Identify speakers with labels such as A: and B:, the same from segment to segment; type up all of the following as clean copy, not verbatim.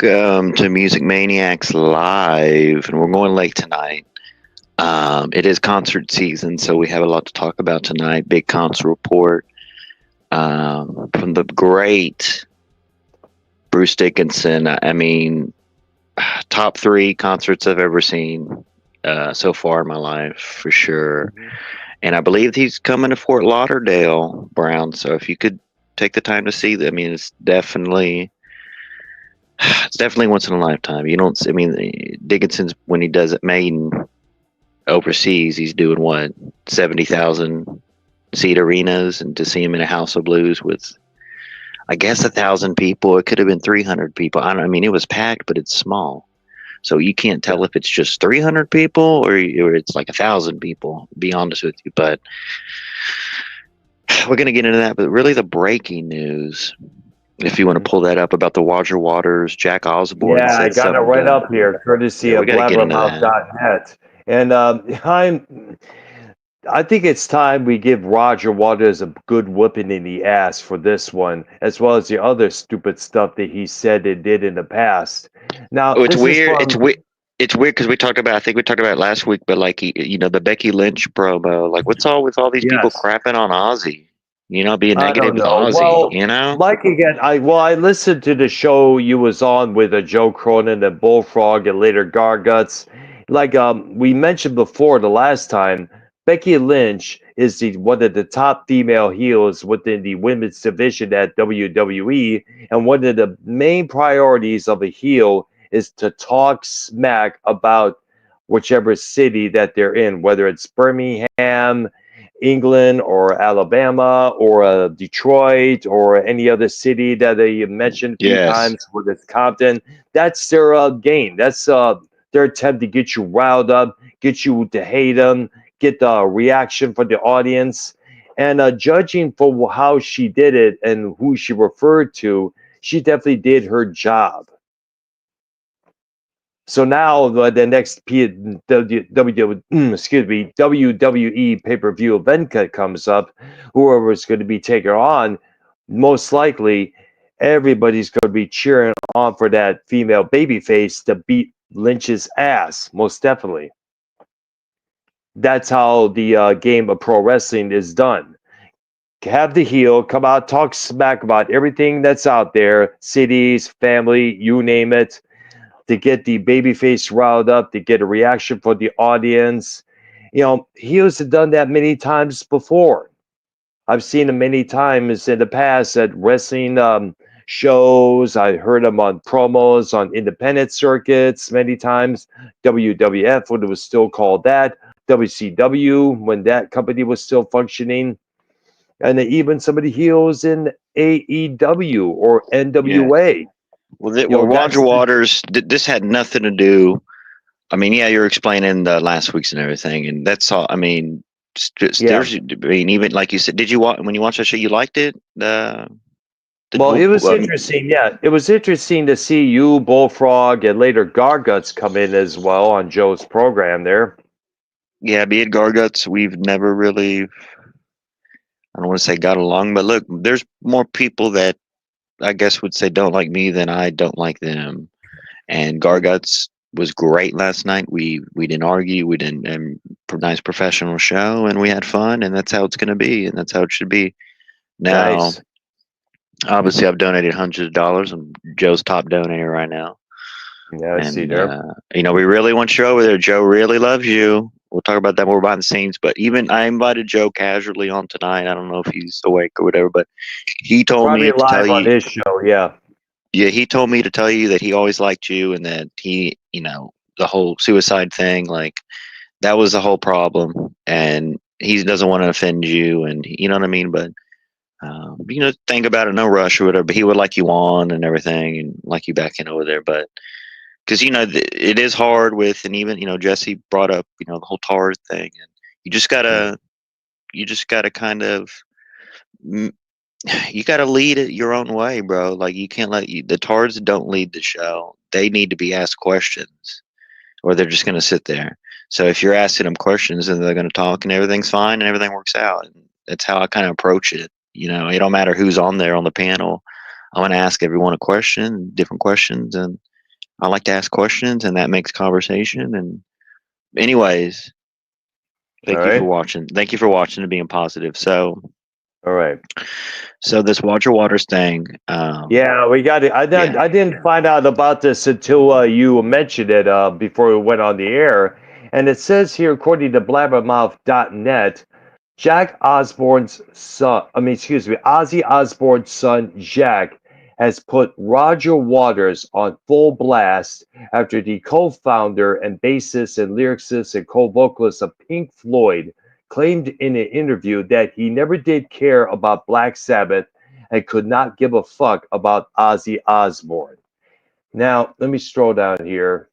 A: Welcome to Music Maniacs Live, and we're going late tonight. It is concert season, so we have a lot to talk about tonight. Big concert report from the great Bruce Dickinson. I mean, top 3 concerts I've ever seen so far in my life, for sure. And I believe he's coming to Fort Lauderdale, Brown. So if you could take the time to see them, I mean, it's definitely once in a lifetime. You don't. I mean, Dickinson's when he does it, Maiden overseas, he's doing what 70,000 seat arenas, and to see him in a House of Blues with, I guess, 1,000 people. It could have been 300 people. I don't. I mean, it was packed, but it's small, so you can't tell if it's just 300 people or it's like 1,000 people. To be honest with you, but we're gonna get into that. But really, the breaking news, if you want to pull that up, about the Roger Waters, Jack Osborne.
B: Yeah, I got it right up here, courtesy of blabbermouth.net. And I think it's time we give Roger Waters a good whooping in the ass for this one, as well as the other stupid stuff that he said and did in the past. Now,
A: it's weird. It's weird because we talked about. I think we talked about it last week, but like the Becky Lynch promo. Like, what's all with all these people crapping on Ozzy? Being negative to Ozzy.
B: Well, like again, I listened to the show you was on with Joe Cronin and Bullfrog and later Garguts. Like we mentioned before the last time, Becky Lynch is one of the top female heels within the women's division at WWE, and one of the main priorities of a heel is to talk smack about whichever city that they're in, whether it's Birmingham, England, or Alabama, or Detroit, or any other city that they mentioned a few times, whether it's Compton. That's their game. That's their attempt to get you riled up, get you to hate them, get the reaction from the audience. And judging for how she did it and who she referred to, she definitely did her job. So now the next WWE pay-per-view event comes up, whoever is going to be taken on, most likely everybody's going to be cheering on for that female babyface to beat Lynch's ass, most definitely. That's how the game of pro wrestling is done. Have the heel come out, talk smack about everything that's out there, cities, family, you name it, to get the babyface riled up, to get a reaction from the audience. Heels have done that many times before. I've seen him many times in the past at wrestling shows. I heard him on promos on independent circuits many times. WWF, when it was still called that. WCW, when that company was still functioning. And even some of the heels in AEW or NWA.
A: Well, Roger Waters, this had nothing to do. I mean, yeah, you're explaining the last week's and everything, and that's all. I mean, even like you said, did you when you watched that show, you liked it?
B: It was interesting. Yeah, it was interesting to see you, Bullfrog, and later Garguts come in as well on Joe's program there.
A: Yeah, me and Garguts, we've never really, I don't want to say got along, but look, there's more people that I guess would say don't like me than I don't like them. And Garguts was great last night. We didn't argue. We didn't. Nice professional show, and we had fun, and that's how it's going to be, and that's how it should be. Now, obviously, I've donated hundreds of dollars. I'm Joe's top donator right now.
B: Yeah, I see there.
A: We really want you over there. Joe really loves you. We'll talk about that more behind the scenes. But even I invited Joe casually on tonight. I don't know if he's awake or whatever, but he told me to tell you
B: on his show. Yeah.
A: Yeah, he told me to tell you that he always liked you, and that he, the whole suicide thing, like that was the whole problem, and he doesn't want to offend you, and you know what I mean. But think about it, no rush or whatever. But he would like you on and everything, and like you back in over there. But because it is hard with, and even Jesse brought up the whole tar thing, and you just gotta kind of. You got to lead it your own way, bro. Like, you can't the Tards don't lead the show. They need to be asked questions, or they're just going to sit there. So if you're asking them questions, and they're going to talk, and everything's fine, and everything works out. And that's how I kind of approach it. It don't matter who's on there on the panel. I'm going to ask everyone a question, different questions, and I like to ask questions, and that makes conversation. And anyways,
B: All
A: thank you for
B: right.
A: watching. Thank you for watching and being positive. So,
B: All right.
A: this Roger Waters thing.
B: Yeah, we got it.
A: Yeah.
B: I didn't find out about this until you mentioned it before we went on the air. And it says here, according to blabbermouth.net, Jack Osborne's son, excuse me, Ozzy Osborne's son, Jack, has put Roger Waters on full blast after the co founder and bassist and lyricist and co vocalist of Pink Floyd claimed in an interview that he never did care about Black Sabbath and could not give a fuck about Ozzy Osbourne. Now, let me scroll down here.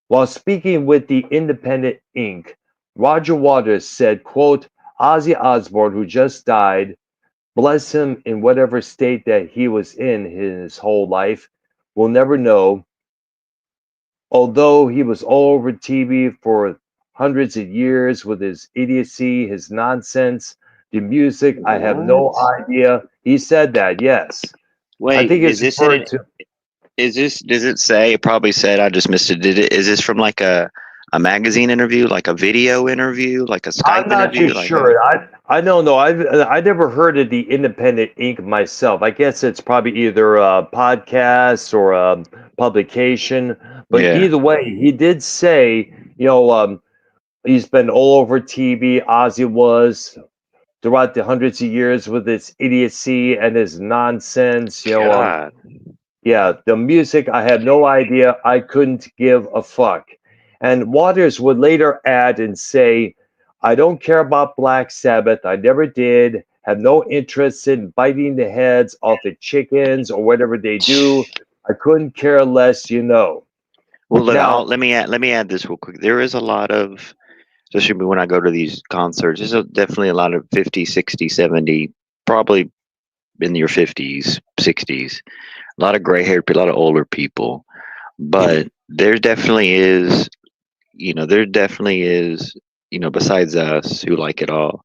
B: While speaking with the Independent Inc., Roger Waters said, quote, Ozzy Osbourne, who just died, bless him in whatever state that he was in his whole life, will never know. Although he was all over TV for hundreds of years with his idiocy, his nonsense, the music, I have no
A: What?
B: idea. He said that, yes. I
A: Wait,
B: think
A: is
B: it's
A: this in
B: referring
A: it?
B: to.
A: Is this? Does it say? It probably said. I just missed it. Did it? Is this from like a magazine interview, like a video interview, like a
B: I'm
A: Skype
B: not too
A: interview? Like how?
B: sure. I don't know. I never heard of the Independent Ink myself. I guess it's probably either a podcast or a publication. But
A: Yeah.
B: either way, he did say, he's been all over TV. Ozzy was throughout the hundreds of years with his idiocy and his nonsense.
A: God.
B: Yeah, the music, I have no idea. I couldn't give a fuck. And Waters would later add and say, I don't care about Black Sabbath. I never did. Have no interest in biting the heads off the chickens or whatever they do. I couldn't care less.
A: Well, look,
B: Now,
A: let me add this real quick. There is a lot of, especially when I go to these concerts, definitely a lot of 50, 60, 70, probably in your 50s, 60s. A lot of gray haired people, a lot of older people. But there definitely is, there definitely is, besides us who like it all,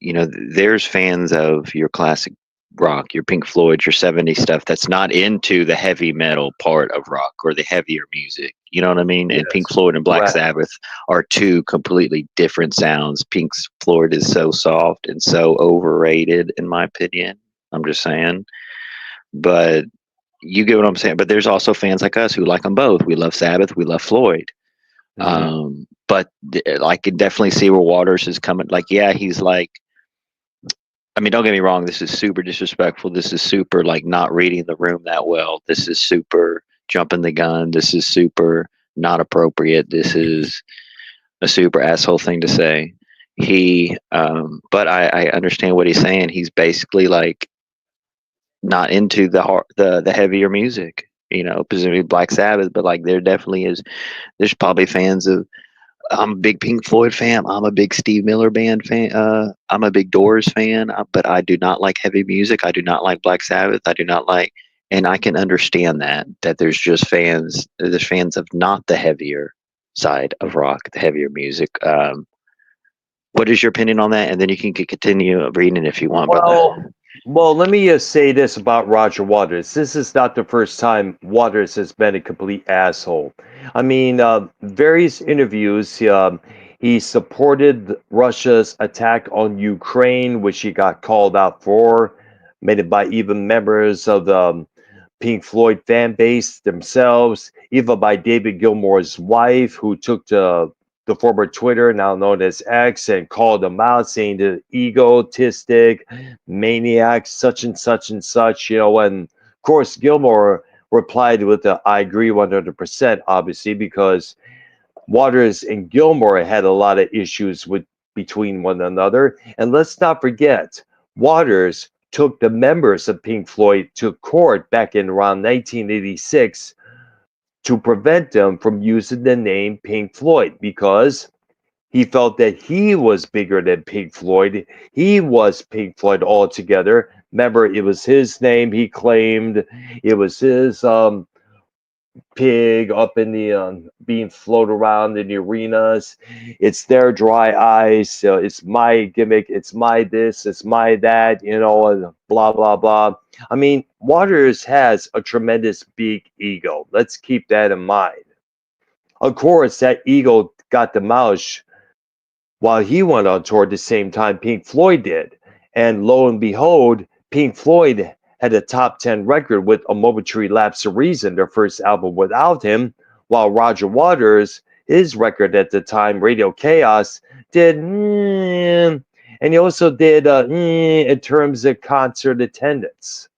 A: there's fans of your classic rock, your Pink Floyd, your 70s stuff that's not into the heavy metal part of rock or the heavier music. You know what I mean? And Pink
B: yes,
A: Floyd and Black
B: right.
A: Sabbath are two completely different sounds. Pink Floyd is so soft and so overrated, in my opinion. I'm just saying. But you get what I'm saying. But there's also fans like us who like them both. We love Sabbath, we love Floyd.
B: Hmm.
A: But I can definitely see where Waters is coming. Like, yeah, he's like, I mean, don't get me wrong. This is super disrespectful. This is super like not reading the room that well. This is super jumping the gun. This is super not appropriate. This is a super asshole thing to say. But I understand what he's saying. He's basically like not into the heavier music. Presumably Black Sabbath, but like there definitely is. There's probably fans of. I'm a big Pink Floyd fan. I'm a big Steve Miller Band fan. I'm a big Doors fan, but I do not like heavy music. I do not like Black Sabbath. I do not like, and I can understand that there's just fans. There's fans of not the heavier side of rock, the heavier music. What is your opinion on that? And then you can continue reading if you want, brother.
B: Well, let me say this about Roger Waters. This is not the first time Waters has been a complete asshole. I mean, various interviews, he supported Russia's attack on Ukraine, which he got called out for, made it by even members of the Pink Floyd fan base themselves, even by David Gilmour's wife, who took to the former Twitter, now known as X, and called them out, saying the egotistic, maniacs, such and such and such. And of course, Gilmour replied with the I agree 100%, obviously, because Waters and Gilmour had a lot of issues with between one another. And let's not forget, Waters took the members of Pink Floyd to court back in around 1986 to prevent them from using the name Pink Floyd because he felt that he was bigger than Pink Floyd. He was Pink Floyd altogether. Remember, it was his name he claimed. It was his pig up in the being floated around in the arenas. It's their dry ice. It's my gimmick. It's my this. It's my that. And blah blah blah. I mean, Waters has a tremendous big ego. Let's keep that in mind. Of course, that ego got demolished while he went on tour at the same time Pink Floyd did. And lo and behold, Pink Floyd had a top 10 record with A Momentary Lapse of Reason, their first album without him, while Roger Waters, his record at the time, Radio Chaos, did, and he also did in terms of concert attendance.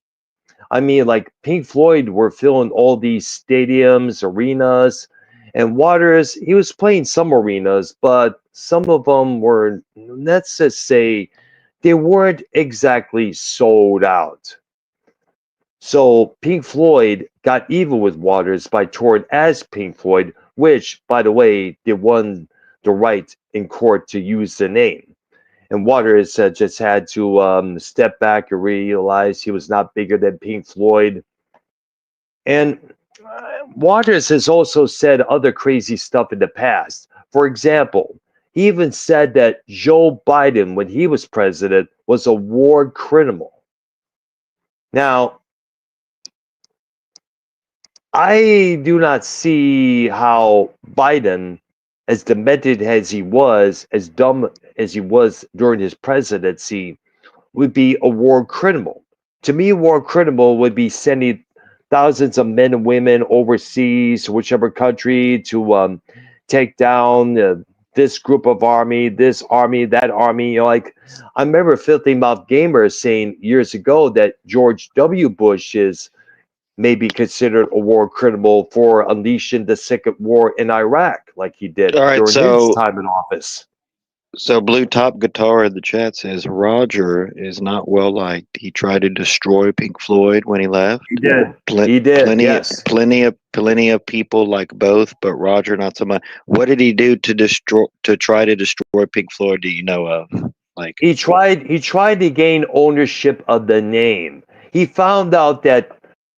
B: I mean, like Pink Floyd were filling all these stadiums, arenas, and Waters, he was playing some arenas, but some of them were, let's just say, they weren't exactly sold out. So Pink Floyd got even with Waters by touring as Pink Floyd, which, by the way, they won the right in court to use the name. And Waters just had to step back and realize he was not bigger than Pink Floyd. And Waters has also said other crazy stuff in the past. For example, he even said that Joe Biden, when he was president, was a war criminal. Now, I do not see how Biden, as demented as he was, as dumb as he was during his presidency, would be a war criminal. To me, a war criminal would be sending thousands of men and women overseas, whichever country, to take down this group of army, this army, that army. Like I remember Filthy Mouth Gamer saying years ago that George W. Bush is maybe considered a war criminal for unleashing the second war in Iraq, like he did
A: All right,
B: during his time in office.
A: so Blue Top Guitar in the chat says Roger is not well liked. He tried to destroy Pink Floyd when he left.
B: He did.
A: Pl-
B: He did.
A: plenty,
B: Yes.
A: plenty of people like both, but Roger not so much. What did he do to try to destroy Pink Floyd? Do you know of? Like,
B: He tried to gain ownership of the name. He found out that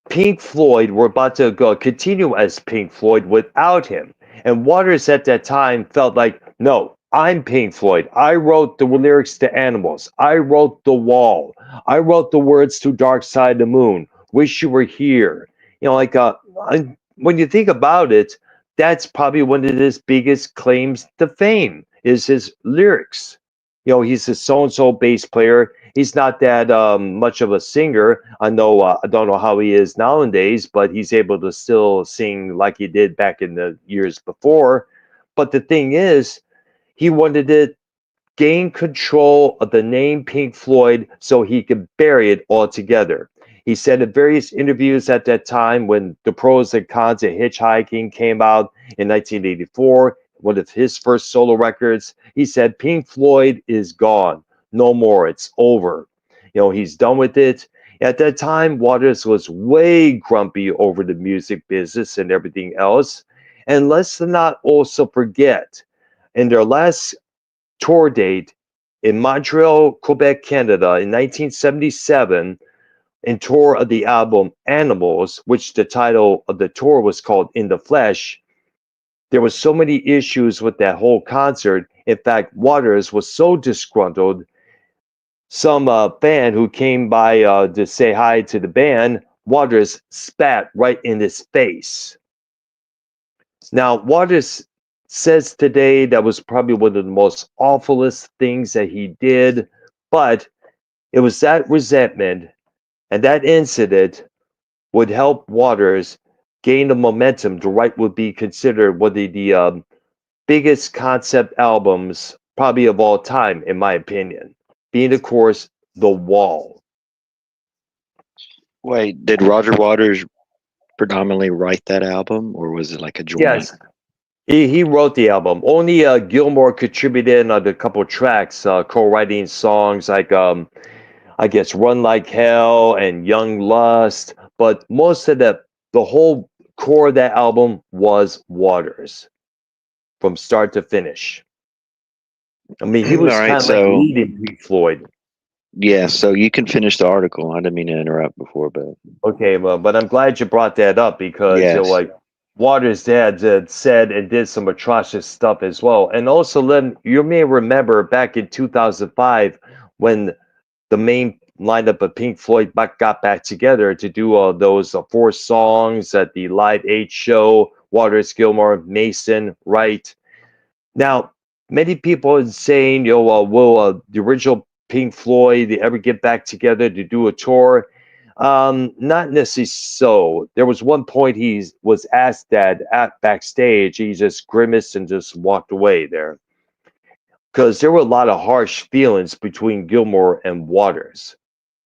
B: Pink Floyd were about to go continue as Pink Floyd without him. And Waters at that time felt like, no, I'm Pink Floyd. I wrote the lyrics to Animals. I wrote The Wall. I wrote the words to Dark Side of the Moon. Wish You Were Here. When you think about it, that's probably one of his biggest claims to fame is his lyrics. He's a so-and-so bass player. He's not that much of a singer. I don't know how he is nowadays, but he's able to still sing like he did back in the years before. But the thing is, he wanted to gain control of the name Pink Floyd so he could bury it altogether. He said in various interviews at that time when The Pros and Cons of Hitchhiking came out in 1984, one of his first solo records, he said, Pink Floyd is gone. No more. It's over. He's done with it. At that time, Waters was way grumpy over the music business and everything else. And let's not also forget, in their last tour date in Montreal, Quebec, Canada in 1977, and tour of the album Animals, which the title of the tour was called In the Flesh, there was so many issues with that whole concert. In fact, Waters was so disgruntled, some fan who came by to say hi to the band, Waters spat right in his face. Now, Waters says today that was probably one of the most awfulest things that he did, but it was that resentment and that incident would help Waters gain the momentum to write would be considered one of the biggest concept albums probably of all time, in my opinion, being, of course, The Wall.
A: wait, did Roger Waters predominantly write that album, or was it like a joint?
B: Yes, he wrote the album. Only Gilmore contributed on a couple tracks, co-writing songs like I guess Run Like Hell and Young Lust, but most of the whole core of that album was Waters from start to finish. I mean, he
A: All
B: was
A: right,
B: kind of like
A: so
B: leading Pink Floyd.
A: yeah, so you can finish the article. I didn't mean to interrupt before, but
B: Okay, well, but I'm glad you brought that up because
A: yes.
B: like Waters' dad had said and did some atrocious stuff as well. And also, Len, you may remember back in 2005 when the main lineup of Pink Floyd got back together to do those 4 songs at the Live 8 show. Waters, Gilmore, Mason, Wright. Now, many people are saying, will the original Pink Floyd ever get back together to do a tour? Not necessarily so. There was one point he was asked that at backstage. He just grimaced and just walked away there because there were a lot of harsh feelings between Gilmore and Waters.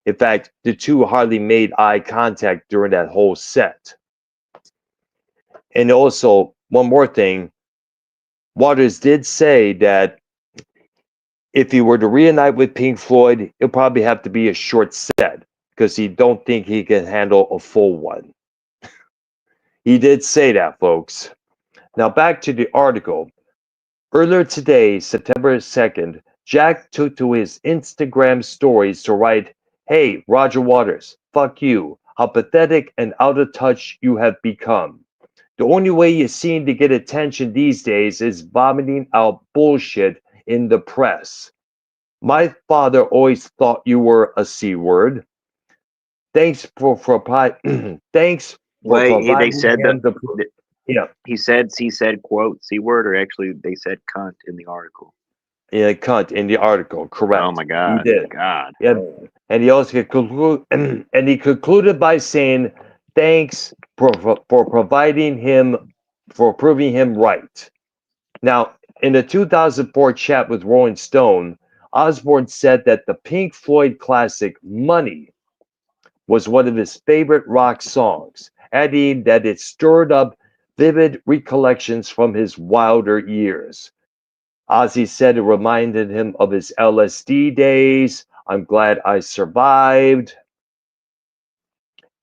B: In fact, the two hardly made eye contact during that whole set. And also, one more thing, Waters did say that if he were to reunite with Pink Floyd, it'll probably have to be a short set because he don't think he can handle a full one. He did say that, folks. Now back to the article. Earlier today, September 2nd, Jack took to his Instagram stories to write, "Hey, Roger Waters, fuck you. How pathetic and out of touch you have become. The only way you seem to get attention these days is vomiting out bullshit in the press. My father always thought you were a C word. Thanks for thanks for
A: Wait, they
B: providing
A: said
B: him the
A: that
B: yeah,
A: he said quote C word, or actually they said cunt in the article.
B: yeah, cunt in the article.
A: Oh
B: Correct.
A: my
B: He
A: God,
B: did.
A: God.
B: Yeah, and he also and he concluded by saying, "Thanks for providing him for proving him right." Now, in a 2004 chat with Rolling Stone, Osborne said that the Pink Floyd classic "Money" was one of his favorite rock songs, adding that it stirred up vivid recollections from his wilder years. Ozzy said it reminded him of his LSD days. "I'm glad I survived."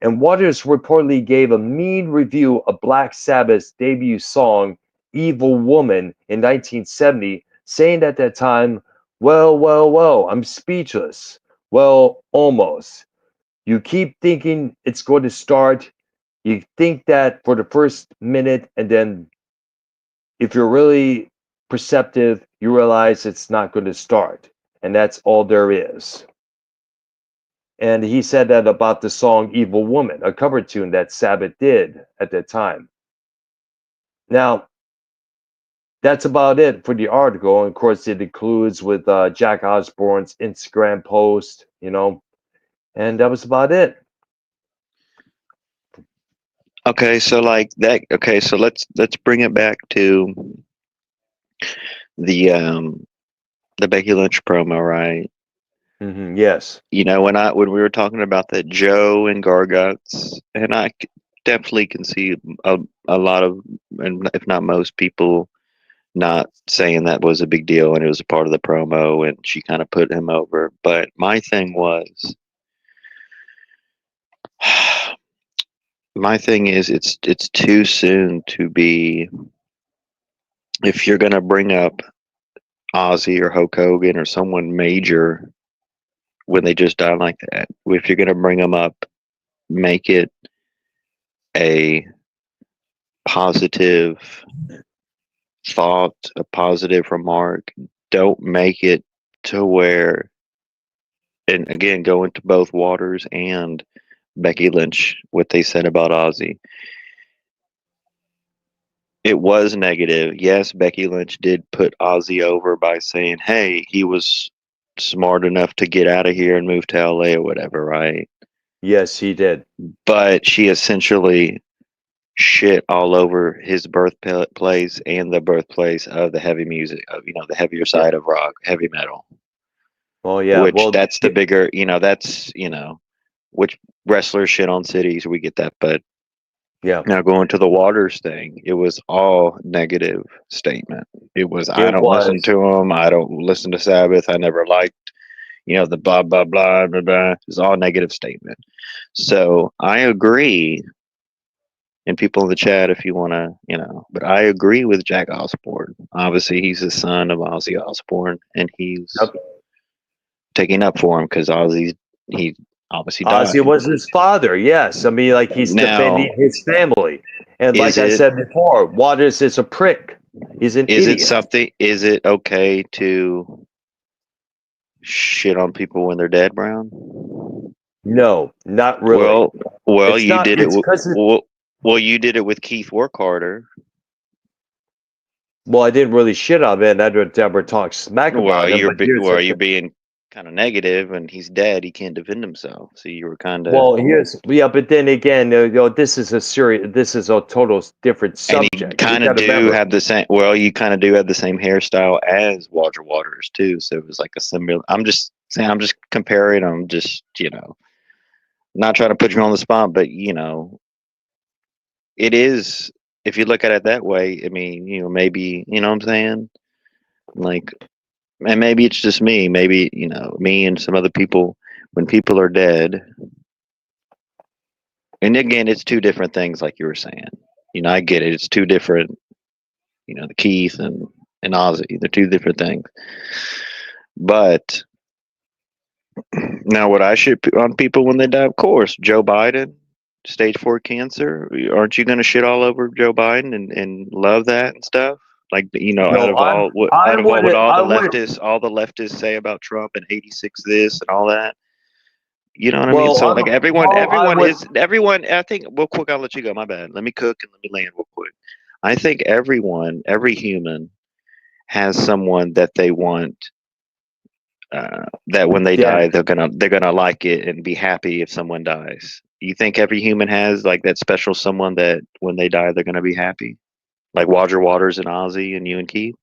B: And Waters reportedly gave a mean review of Black Sabbath's debut song, "Evil Woman," in 1970, saying at that time, "Well, well, well, I'm speechless. Well, almost. You keep thinking it's going to start. You think that for the first minute, and then if you're really perceptive, you realize it's not going to start. And that's all there is." And he said that about the song "Evil Woman," a cover tune that Sabbath did at that time. Now, that's about it for the article. And of course, it includes with Jack Osborne's Instagram post, and that was about it.
A: Okay, so like that. Okay, so let's bring it back to the um the Becky Lynch promo, right?
B: Yes.
A: When we were talking about that Joe and Garguts, and definitely can see a lot of, and if not most people, not saying that was a big deal and it was a part of the promo, and she kind of put him over. But my thing was, my thing is, it's too soon to be. If you're gonna bring up Ozzy or Hulk Hogan or someone major when they just died like that, if you're gonna bring them up, make it a positive thought, a positive remark. Don't make it to where, and again, go into both Waters and Becky Lynch, what they said about Ozzy. It was negative. Yes, Becky Lynch did put Ozzy over by saying, hey, he was smart enough to get out of here and move to LA or whatever, right?
B: Yes, he did.
A: But she essentially shit all over his birthplace and the birthplace of the heavy music, of the heavier
B: Yeah.
A: side of rock, heavy metal.
B: Oh, yeah.
A: Which
B: Well,
A: that's the bigger, which wrestlers shit on cities. We get that, but
B: yeah,
A: now going to the Waters thing, it was all negative statement. It was, I
B: it
A: don't listen
B: was.
A: to them. I don't listen to Sabbath. I never liked, the blah blah blah blah blah. It's all negative statement. So I agree, and people in the chat, if you want to, but I agree with Jack Osborne. Obviously, he's the son of Ozzy Osbourne, and he's
B: Yep.
A: taking up for him because he obviously died.
B: Ozzy was his father. Yes. I mean, like he's
A: Now,
B: defending his family. And
A: Is
B: like I
A: it
B: said before, Waters is a prick. He's an
A: is it
B: idiot.
A: something? Is it okay to shit on people when they're dead, Brown?
B: No, not really.
A: Well, well,
B: It's
A: you
B: not.
A: did it.
B: It's because it.
A: Well, you did it with Keith Workharder.
B: Well, I didn't really shit on him. I would never talk smack
A: Well,
B: about him. But here's the
A: you're
B: thing.
A: being kind of negative, and he's dead. He can't defend himself. So you were kind of,
B: Well, here's yeah, but then again, this is a serious. This is a total different
A: and you
B: subject. You
A: kind of
B: got to
A: do
B: remember.
A: have the same. Well, you kind of do have the same hairstyle as Walter Waters too. So it was like a similar. I'm just saying. I'm just comparing. I'm just not trying to put you on the spot, but it is. If you look at it that way, I mean, maybe what I'm saying. Like, and maybe it's just me. Maybe me and some other people. When people are dead, and again, it's two different things, like you were saying. I get it. It's two different. The Keith and Ozzy. They're two different things. But now, what I shit on people when they die, of course, Joe Biden, stage 4 cancer. Aren't you going to shit all over Joe Biden and love that and stuff? Like, out
B: No,
A: of all what
B: I
A: out of all what
B: wouldn't. I would.
A: all the leftists say about Trump and 86 this and all that. You know what I mean?
B: Well,
A: So like
B: I would.
A: everyone. I think real quick. I'll let you go. My bad. Let me cook and let me land real quick. I think every human has someone that they want, that when they
B: Yeah.
A: die they're gonna like it and be happy if someone dies. You think every human has like that special someone that when they die they're gonna be happy, like Roger Waters and Ozzy and you and Keith?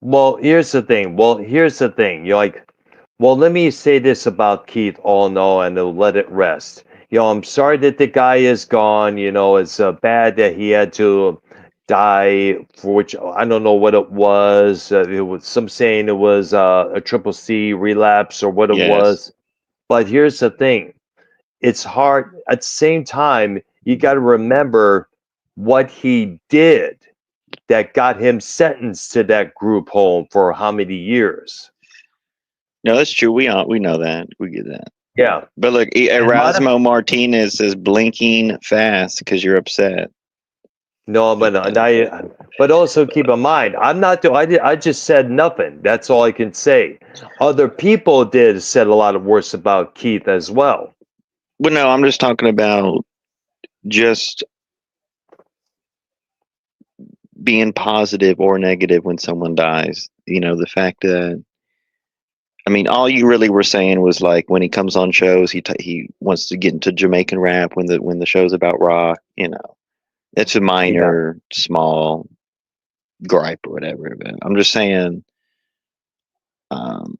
B: Well, here's the thing. You're like, well, let me say this about Keith. Oh no, and let it rest. I'm sorry that the guy is gone. It's bad that he had to die for which I don't know what it was. It was some saying it was a triple C relapse or what it
A: Yes.
B: was. But here's the thing. It's hard at the same time. You got to remember what he did that got him sentenced to that group home for how many years?
A: No, that's true. We know that. We get that.
B: Yeah.
A: But look,
B: And
A: Erasmo Martinez says blinking fast because you're upset.
B: no, but but also keep in mind, I'm not doing. I just said nothing. That's all I can say. Other people did said a lot of worse about Keith as well.
A: Well, no, I'm just talking about just being positive or negative when someone dies. The fact that, I mean, all you really were saying was like when he comes on shows, he wants to get into Jamaican rap when the show's about rock. It's a
B: Yeah.
A: minor, small gripe or whatever. But I'm just saying, um,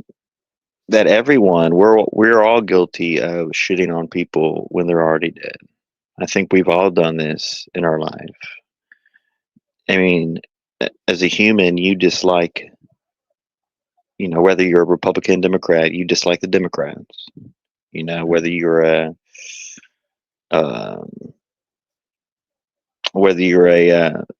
A: that everyone we're all guilty of shitting on people when they're already dead. I think we've all done this in our life. I mean, as a human, you dislike, whether you're a Republican, Democrat, you dislike the Democrats. Whether you're um,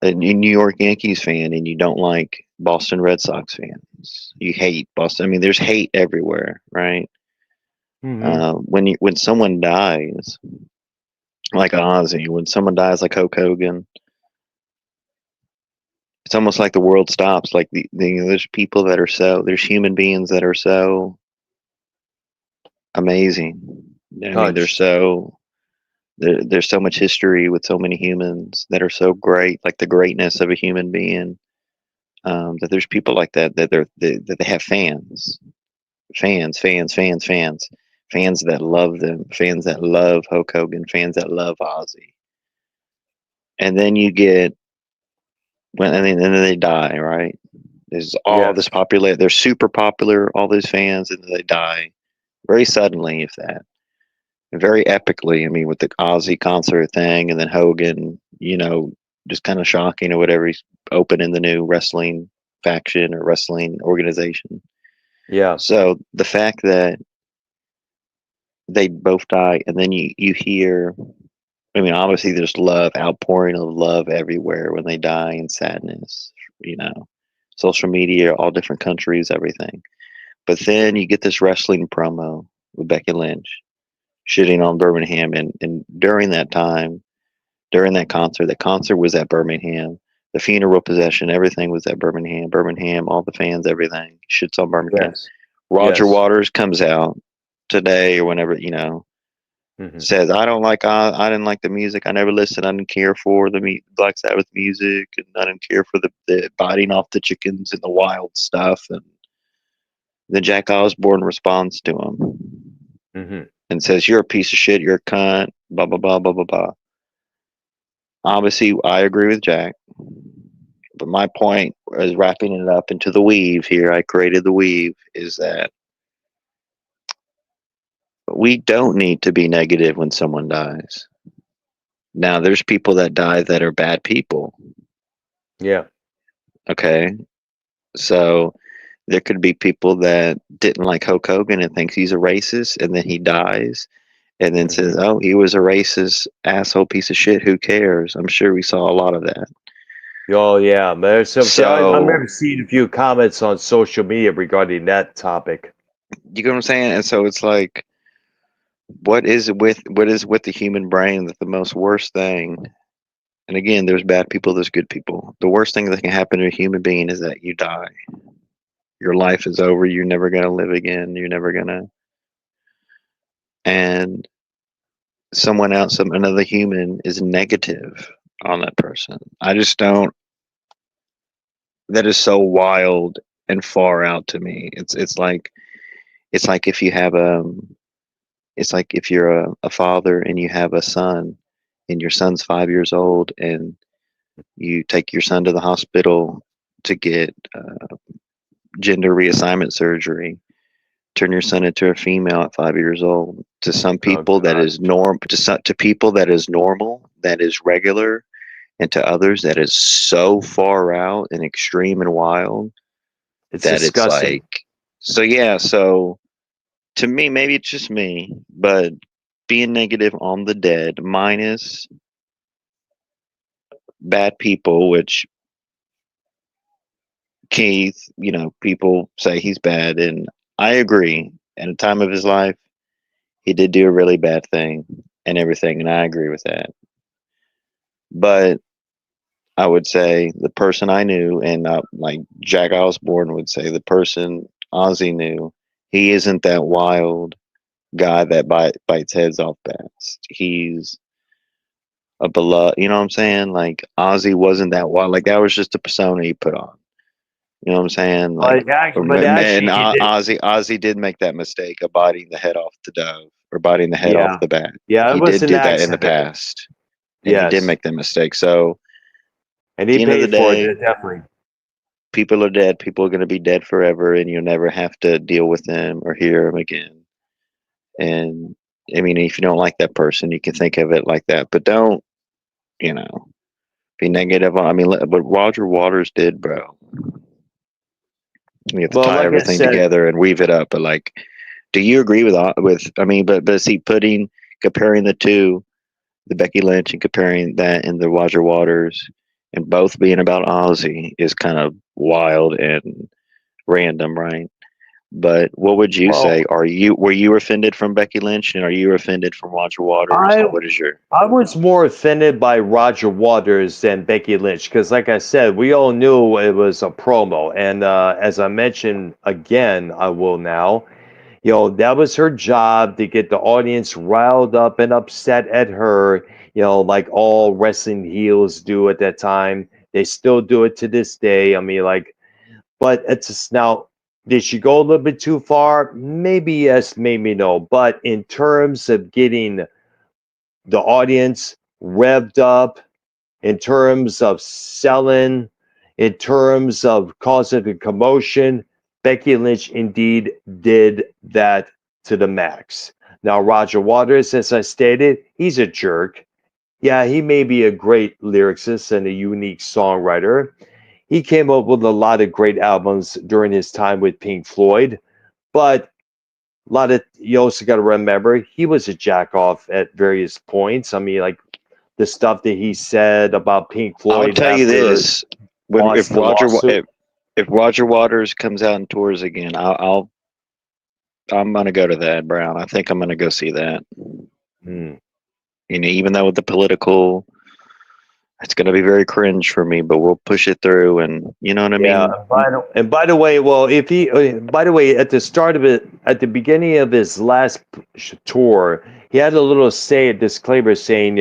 A: a New York Yankees fan and you don't like Boston Red Sox fans, you hate Boston. I mean, there's hate everywhere, right?
B: Hmm.
A: When someone dies, like Ozzy, when someone dies like Hulk Hogan, it's almost like the world stops. Like there's people that are there's human beings that are so amazing. I mean,
B: Touched.
A: there's so much history with so many humans that are so great, like the greatness of a human being. That there's people like that they have fans that love them, fans that love Hulk Hogan, fans that love Ozzy, and then you get and then they die, right? There's all this
B: Yes.
A: popular, they're super popular, all these fans, and then they die very suddenly, if that, and very epically. I mean, with the Ozzy concert thing, and then Hogan, just kind of shocking or whatever. He's opening the new wrestling faction or wrestling organization.
B: Yeah.
A: So the fact that they both die, and then you hear, I mean, obviously there's love, outpouring of love everywhere when they die, and sadness, you know, social media, all different countries, everything. But then you get this wrestling promo with Becky Lynch shitting on Birmingham, and during that time, during that concert. The concert was at Birmingham. The funeral procession, everything was at Birmingham. Birmingham, all the fans, everything. Shit's on Birmingham.
B: Yes.
A: Roger
B: Yes.
A: Waters comes out today or whenever,
B: Hmm.
A: says, I didn't like the music. I never listened. I didn't care for the Black Sabbath music, and I didn't care for the biting off the chickens and the wild stuff. And then Jack Osborne responds to him
B: Hmm.
A: and says, "You're a piece of shit. You're a cunt." Blah blah blah blah blah blah. Obviously, I agree with Jack, but my point is wrapping it up into the weave here. I created the weave. Is that we don't need to be negative when someone dies. Now, there's people that die that are bad people.
B: Yeah.
A: Okay, so there could be people that didn't like Hulk Hogan and thinks he's a racist, and then he dies, and then
B: Hmm.
A: says, "Oh, he was a racist asshole piece of shit. Who cares?" I'm sure we saw a lot of that.
B: Oh yeah, there's some. I
A: So
B: remember seeing a few comments on social media regarding that topic.
A: you get what I'm saying? And so it's like, what is with the human brain that the most worst thing? And again, there's bad people, there's good people. The worst thing that can happen to a human being is that you die. Your life is over. You're never gonna live again. You're never gonna. And someone else, another human, is negative on that person. I just don't. That is so wild and far out to me. It's like if you have it's like if you're a father and you have a son, and your son's 5 years old, and you take your son to the hospital to get gender reassignment surgery. Turn your son into a female at 5 years old. To some
B: Oh
A: people, that
B: God,
A: is norm. To people, that is normal. That is regular. And to others, that is so far out and extreme and wild
B: it's
A: that it's
B: disgusting.
A: like. So yeah. So to me, maybe it's just me, but being negative on the dead, minus bad people, which Keith, people say he's bad, and I agree. At a time of his life, he did do a really bad thing and everything, and I agree with that. But I would say the person I knew, and like Jack Osborne would say, the person Ozzy knew, he isn't that wild guy that bites heads off bats. He's a beloved, you know what I'm saying? Like Ozzy wasn't that wild. Like that was just a persona he put on. You know what I'm saying? Like,
B: But
A: man,
B: actually, he did.
A: Ozzy did make that mistake of biting the head off the dove or biting the head off
B: Yeah,
A: the bat.
B: yeah, it
A: He
B: was
A: did
B: an
A: do that in the
B: accident.
A: past, and he did
B: Yes,
A: make that mistake. So
B: and
A: at
B: he
A: the end of the
B: paid for it
A: day,
B: definitely.
A: people are dead. People are going to be dead forever, and you'll never have to deal with them or hear them again. And I mean, if you don't like that person, you can think of it like that, but don't, you know, be negative. I mean, what Roger Waters did, bro. You have to
B: Well,
A: tie
B: like I
A: everything
B: said,
A: together and weave it up. But like, do you agree with? I mean, but see, comparing the two, the Becky Lynch and comparing that and the Roger Waters, and both being about Ozzy is kind of wild and random, right? But what would you say?
B: well,
A: Were you offended from Becky Lynch, and are you offended from Roger Waters?
B: I
A: And what is your
B: I was more offended by Roger Waters than Becky Lynch because, like I said, we all knew it was a promo, and as I mentioned again, I will now. That was her job to get the audience riled up and upset at her, like all wrestling heels do at that time. They still do it to this day. I mean, like, but it's just now, did she go a little bit too far? Maybe yes, maybe no. But in terms of getting the audience revved up, in terms of selling, in terms of causing a commotion, Becky Lynch indeed did that to the max. Now, Roger Waters, as I stated, he's a jerk. Yeah, he may be a great lyricist and a unique songwriter. He came up with a lot of great albums during his time with Pink Floyd, but a lot of you also got to remember he was a jack off at various points. I mean, like the stuff that he said about Pink
A: I'll
B: Floyd
A: tell you
B: after
A: this: when
B: lost the lawsuit.
A: if Roger Waters comes out and tours again, I'm gonna go to that, Brown. I think I'm gonna go see that.
B: Hmm.
A: Even though with the political, It's going to be very cringe for me, but we'll push it through, and you know what I
B: Yeah,
A: mean?
B: and by the way, well, if he, by the way, at the start of it, at the beginning of his last tour, he had a little say, a disclaimer saying,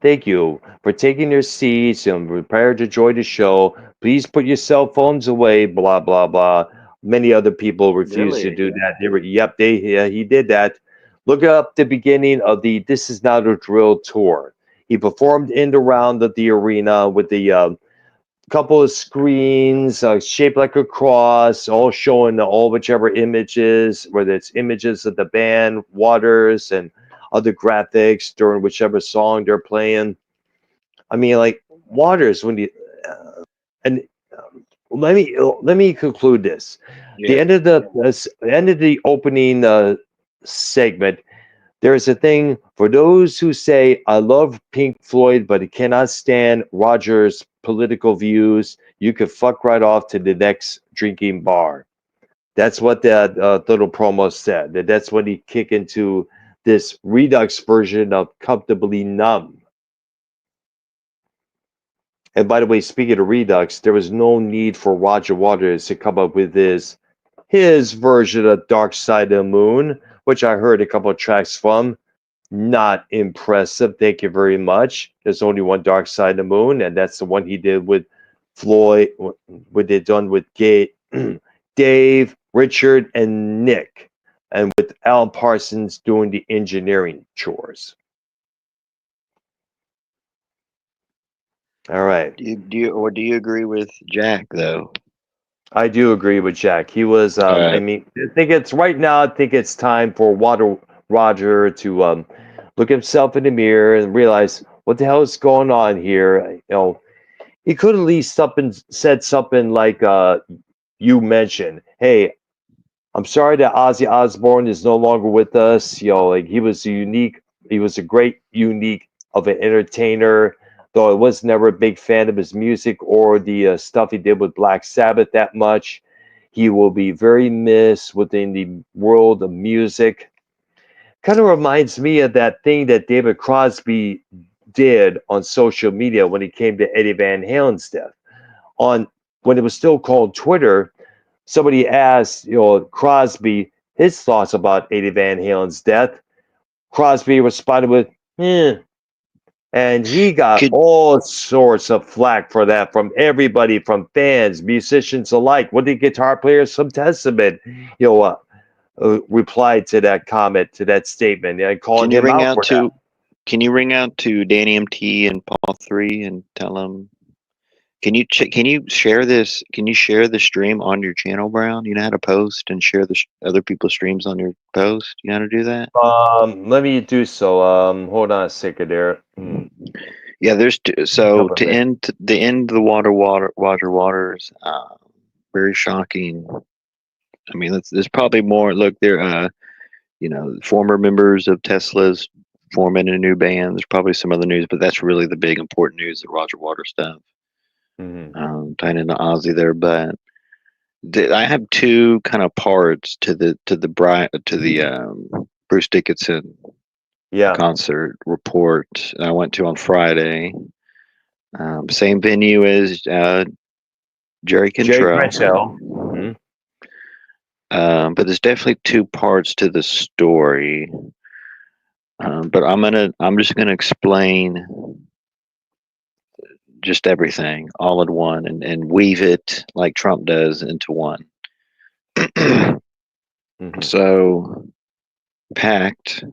B: thank you for taking your seats and prepare to enjoy the show. Please put your cell phones away, blah, blah, blah. Many other people refused to
A: Really?
B: do that. Yep, yeah, he did that. Look up the beginning of the This Is Not a Drill tour. He performed in the round of the arena with the couple of screens shaped like a cross, all showing all whichever images, whether it's images of the band, Waters, and other graphics during whichever song they're playing. I mean, like Waters, when you and let me conclude this. The
A: Yeah.
B: end of the end of the opening segment. There is a thing for those who say, I love Pink Floyd, but I cannot stand Roger's political views. You could fuck right off to the next drinking bar. That's what that little promo said. That's when he kick into this Redux version of Comfortably Numb. And by the way, speaking of Redux, there was no need for Roger Waters to come up with his version of Dark Side of the Moon, which I heard a couple of tracks from. Not impressive. Thank you very much. There's only one Dark Side of the Moon, and that's the one he did with Floyd. What they done with Dave, Richard, and Nick, and with Alan Parsons doing the engineering chores. All right.
A: Do you agree with Jack though?
B: I do agree with Jack. He was,
A: All
B: I
A: right.
B: mean, I think it's right now, I think it's time for Roger to look himself in the mirror and realize what the hell is going on here. He could at least said something like you mentioned, hey, I'm sorry that Ozzy Osborne is no longer with us. Like he was a great, unique of an entertainer. Though I was never a big fan of his music or the stuff he did with Black Sabbath that much. He will be very missed within the world of music. Kind of reminds me of that thing that David Crosby did on social media when he came to Eddie Van Halen's death. On when it was still called Twitter, somebody asked, Crosby his thoughts about Eddie Van Halen's death. Crosby responded with, and he got
A: Could
B: all sorts of flack for that from everybody, from fans, musicians alike. What did guitar players from Testament, replied to that comment, to that statement, and
A: can
B: calling
A: you
B: him
A: ring
B: out
A: out
B: for that.
A: to can you ring out to Danny MT and Paul 3 and tell them? Can you share this? Can you share the stream on your channel, Brown? You know how to post and share the other people's streams on your post. You know how to do that?
B: Let me do so. Hold on a second there.
A: Yeah, there's so
B: Couple of
A: to
B: minutes.
A: end the Roger Waters. Very shocking. I mean, there's probably more. Look, there, former members of Tesla's forming a new band. There's probably some other news, but that's really the big important news, the Roger Waters stuff.
B: Mhm.
A: Tying into Ozzy there, but I have two kind of parts to the Bruce Dickinson
B: Yeah,
A: concert report I went to on Friday. Same venue as Jerry
B: Jay
A: Cantrell.
B: Granell. Mhm.
A: But there's definitely two parts to the story. But I'm just gonna explain just everything all in one and weave it like Trump does into one.
B: Mhm.
A: So packed,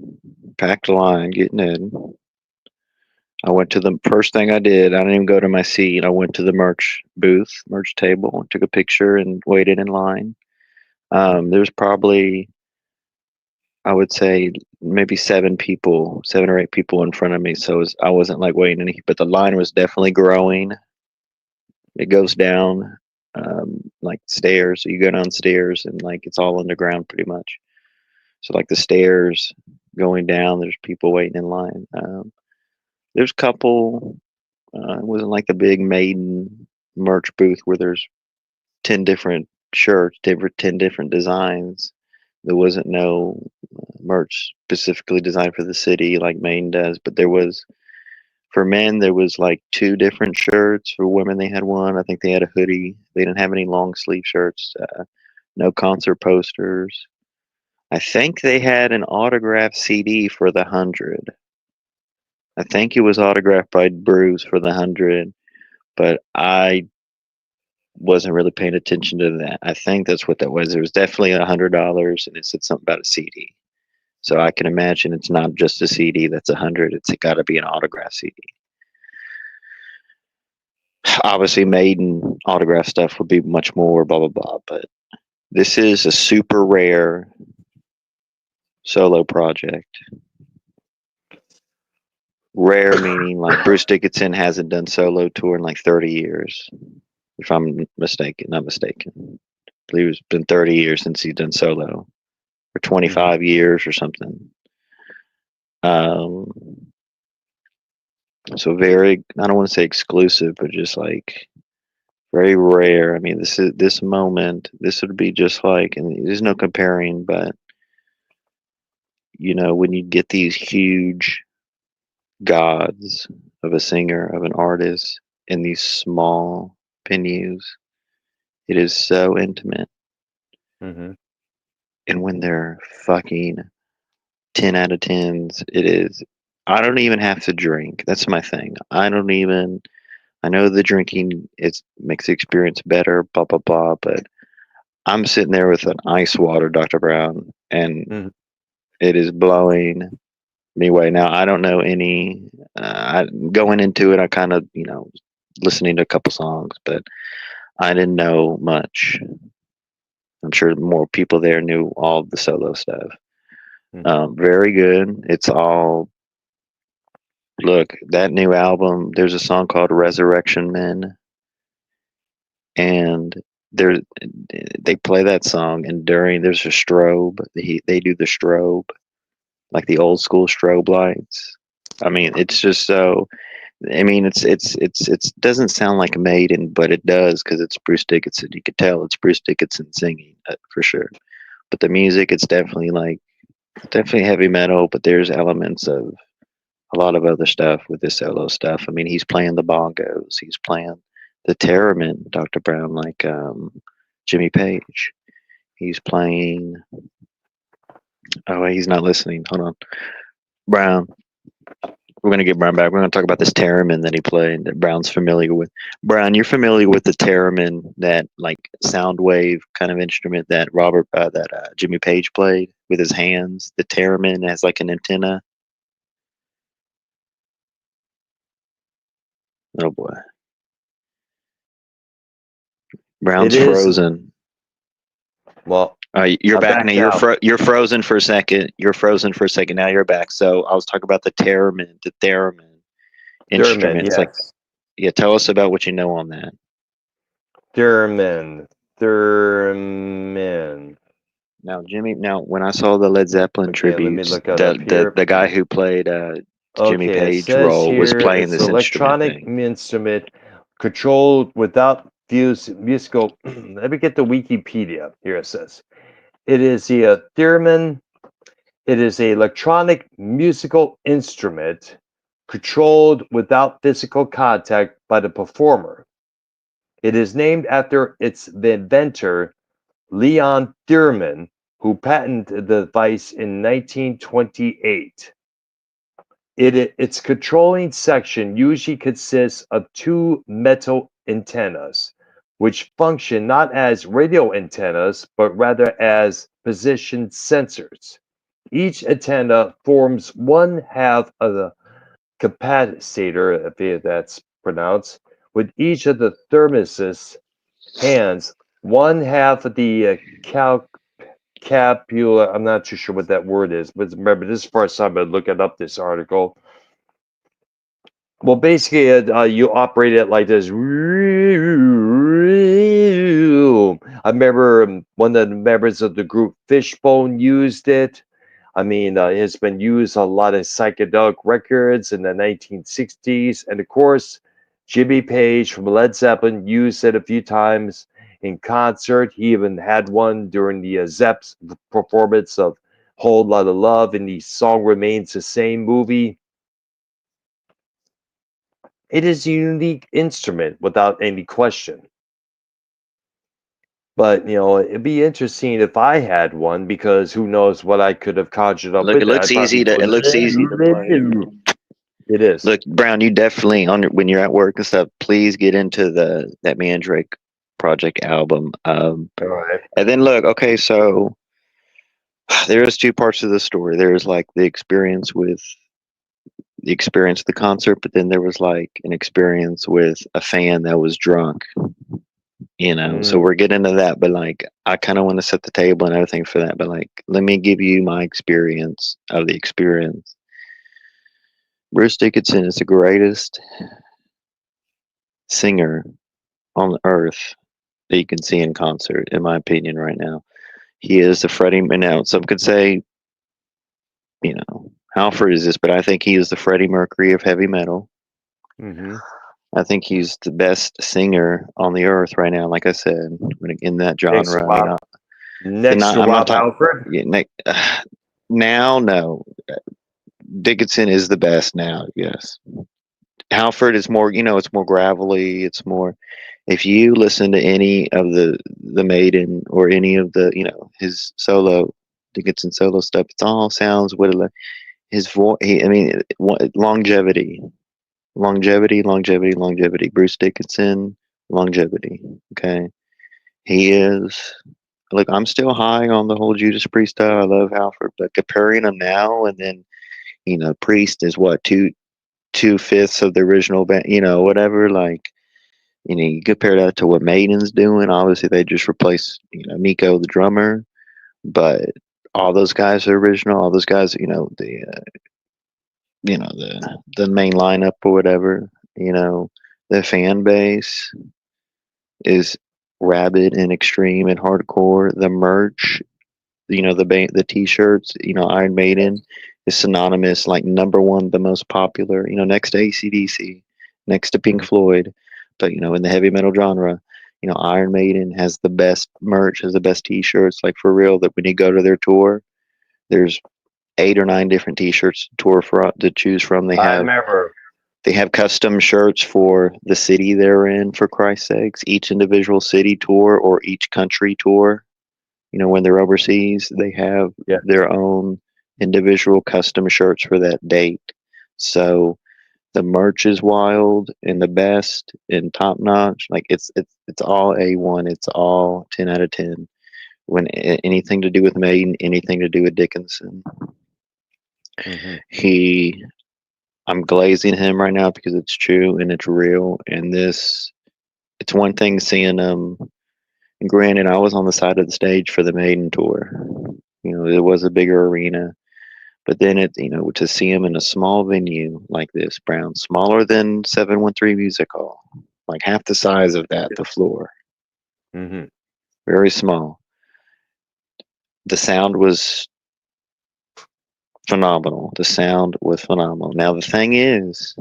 A: packed line getting in. I went to the first thing I did. I didn't even go to my seat. I went to the merch booth, merch table, took a picture, and waited in line. There's probably, I would say, maybe seven or eight people in front of me. So I wasn't like waiting any, but the line was definitely growing. It goes down like stairs. So you go downstairs and like it's all underground pretty much. So like the stairs going down, there's people waiting in line. There's a couple. It wasn't like the big Maiden merch booth where there's 10 different shirts, 10 different designs. There wasn't no merch specifically designed for the city like Maine does, but there was For men, there was like two different shirts. For women, they had one. I think they had a hoodie. They didn't have any long sleeve shirts. No concert posters. I think they had an autographed CD for the 100. I think it was autographed by Bruce for the 100, but I wasn't really paying attention to that. I think that's what that was. It was definitely $100, and it said something about a CD. So I can imagine it's not just a CD that's 100. It's got to be an autograph CD. Obviously, Maiden autograph stuff would be much more blah blah blah, but this is a super rare solo project. Rare meaning like Bruce Dickinson hasn't done solo tour in like 30 years, if I'm mistaken. Not mistaken. I believe it's been 30 years since he's done solo, or 25 years or something. Um, so very, I don't want to say exclusive, but just like very rare. I mean, this moment. This would be just like, and there's no comparing, but when you get these huge gods of a singer, of an artist in these small venues, it is so intimate.
B: Mm-hmm.
A: And when they're fucking 10 out of 10s, it is. I don't even have to drink. That's my thing. I know the drinking makes the experience better, blah, blah, blah, but I'm sitting there with an ice water, Dr. Brown, and
B: Mm-hmm.
A: it is blowing me away. Now, I don't know any, going into it, I kind of, listening to a couple songs, but I didn't know much. I'm sure more people there knew all of the solo stuff. Very good. It's all, look, that new album, there's a song called Resurrection Men, and there they play that song, and there's a strobe. They do the strobe, like the old school strobe lights. I mean, it's just so. I mean, it's doesn't sound like Maiden, but it does because it's Bruce Dickinson. You could tell it's Bruce Dickinson singing for sure. But the music, it's definitely heavy metal, but there's elements of a lot of other stuff with this solo stuff. I mean, he's playing the bongos, he's playing the theremin, Dr. Brown, like Jimmy Page. He's playing. Oh, wait, he's not listening. Hold on, Brown. We're gonna get Brown back. We're gonna talk about this theremin that he played that Brown's familiar with. Brown, you're familiar with the theremin, that like sound wave kind of instrument that Jimmy Page played with his hands. The theremin has like an antenna. Oh boy, Brown's
B: It is.
A: frozen.
B: Well,
A: You're
B: I'm
A: back now.
B: back now.
A: You're frozen for a second. You're frozen for a second. Now you're back. So I was talking about the theremin
B: Thurman,
A: instrument. It's like,
B: yes.
A: yeah. Tell us about what you know on that.
B: Thurman. Thurman.
A: Now, Jimmy. Now, when I saw the Led Zeppelin
B: Okay, let me
A: tributes,
B: look it
A: the
B: up
A: the
B: here.
A: the guy who played Jimmy
B: Okay, it
A: Page
B: says
A: role was
B: here
A: playing
B: it's
A: this instrument
B: electronic
A: thing.
B: instrument controlled without musical. Let me get the Wikipedia. Here it says it is the theremin. It is an electronic musical instrument controlled without physical contact by the performer. It is named after its inventor, Leon Theremin, who patented the device in 1928. Its controlling section usually consists of two metal antennas, which function not as radio antennas, but rather as position sensors. Each antenna forms one half of the capacitor, if that's pronounced, with each of the thermos's hands, one half of the capula. I'm not too sure what that word is, but remember, this is the first time I'm looking up this article. Well, basically, you operate it like this. I remember one of the members of the group Fishbone used it. I mean, it's been used on a lot of psychedelic records in the 1960s. And of course, Jimmy Page from Led Zeppelin used it a few times in concert. He even had one during the Zepp's performance of Whole Lot of Love in the Song Remains the Same movie. It is a unique instrument without any question. But it'd be interesting if I had one, because who knows what I could have conjured up
A: Look,
B: with it. I probably
A: it looks easy to play.
B: it is.
A: Look, Brown, you definitely when you're at work and stuff, please get into that Mandrake Project album.
B: All right.
A: And then look, okay, so there's two parts of the story. There's like the experience of the concert, but then there was like an experience with a fan that was drunk. So
B: Mm,
A: we're getting into that, but like I kind of want to set the table and everything for that, but like let me give you my experience of the experience. Bruce Dickinson is the greatest singer on earth that you can see in concert, in my opinion, right now. He is the Freddie. Now, some could say, Halford is this, but I think he is the Freddie Mercury of heavy metal.
B: mm-hmm.
A: I think he's the best singer on the earth right now. Like I said, in that
B: Next to
A: genre,
B: Rob, next to
A: I'm not
B: Rob
A: talking.
B: Halford.
A: Yeah, now, no, Dickinson is the best now. Yes, Halford is more. It's more gravelly. It's more. If you listen to any of the Maiden or any of the his solo Dickinson solo stuff, it all sounds what his voice. I mean, longevity, longevity. Bruce Dickinson, longevity. Okay, he is. Look, I'm still high on the whole Judas Priest stuff. I love Halford, but comparing them now and then, Priest is what two-fifths of the original band. Whatever. Like, you compare that to what Maiden's doing. Obviously, they just replaced, Nico, the drummer, but all those guys are original. All those guys, the main lineup or whatever. The fan base is rabid and extreme and hardcore. The merch, the T-shirts, Iron Maiden is synonymous, like number one, the most popular. Next to AC/DC, next to Pink Floyd, but in the heavy metal genre, Iron Maiden has the best merch, has the best T-shirts. Like for real, that when you go to their tour, there's 8 or 9 different T-shirts to choose from.
B: I remember.
A: They have custom shirts for the city they're in. For Christ's sakes, each individual city tour or each country tour. When they're overseas, they have
B: Yeah.
A: their own individual custom shirts for that date. So the merch is wild and the best and top notch. Like it's all A1. It's all 10 out of 10. When anything to do with Maiden, anything to do with Dickinson,
B: Mm-hmm.
A: I'm glazing him right now because it's true and it's real. And it's one thing seeing And granted, I was on the side of the stage for the Maiden tour. It was a bigger arena, but then to see him in a small venue like this, Brown, smaller than 713 Music Hall, like half the size of that, the floor,
B: Mm-hmm.
A: very small. The sound was phenomenal. The sound was phenomenal. Now the thing is,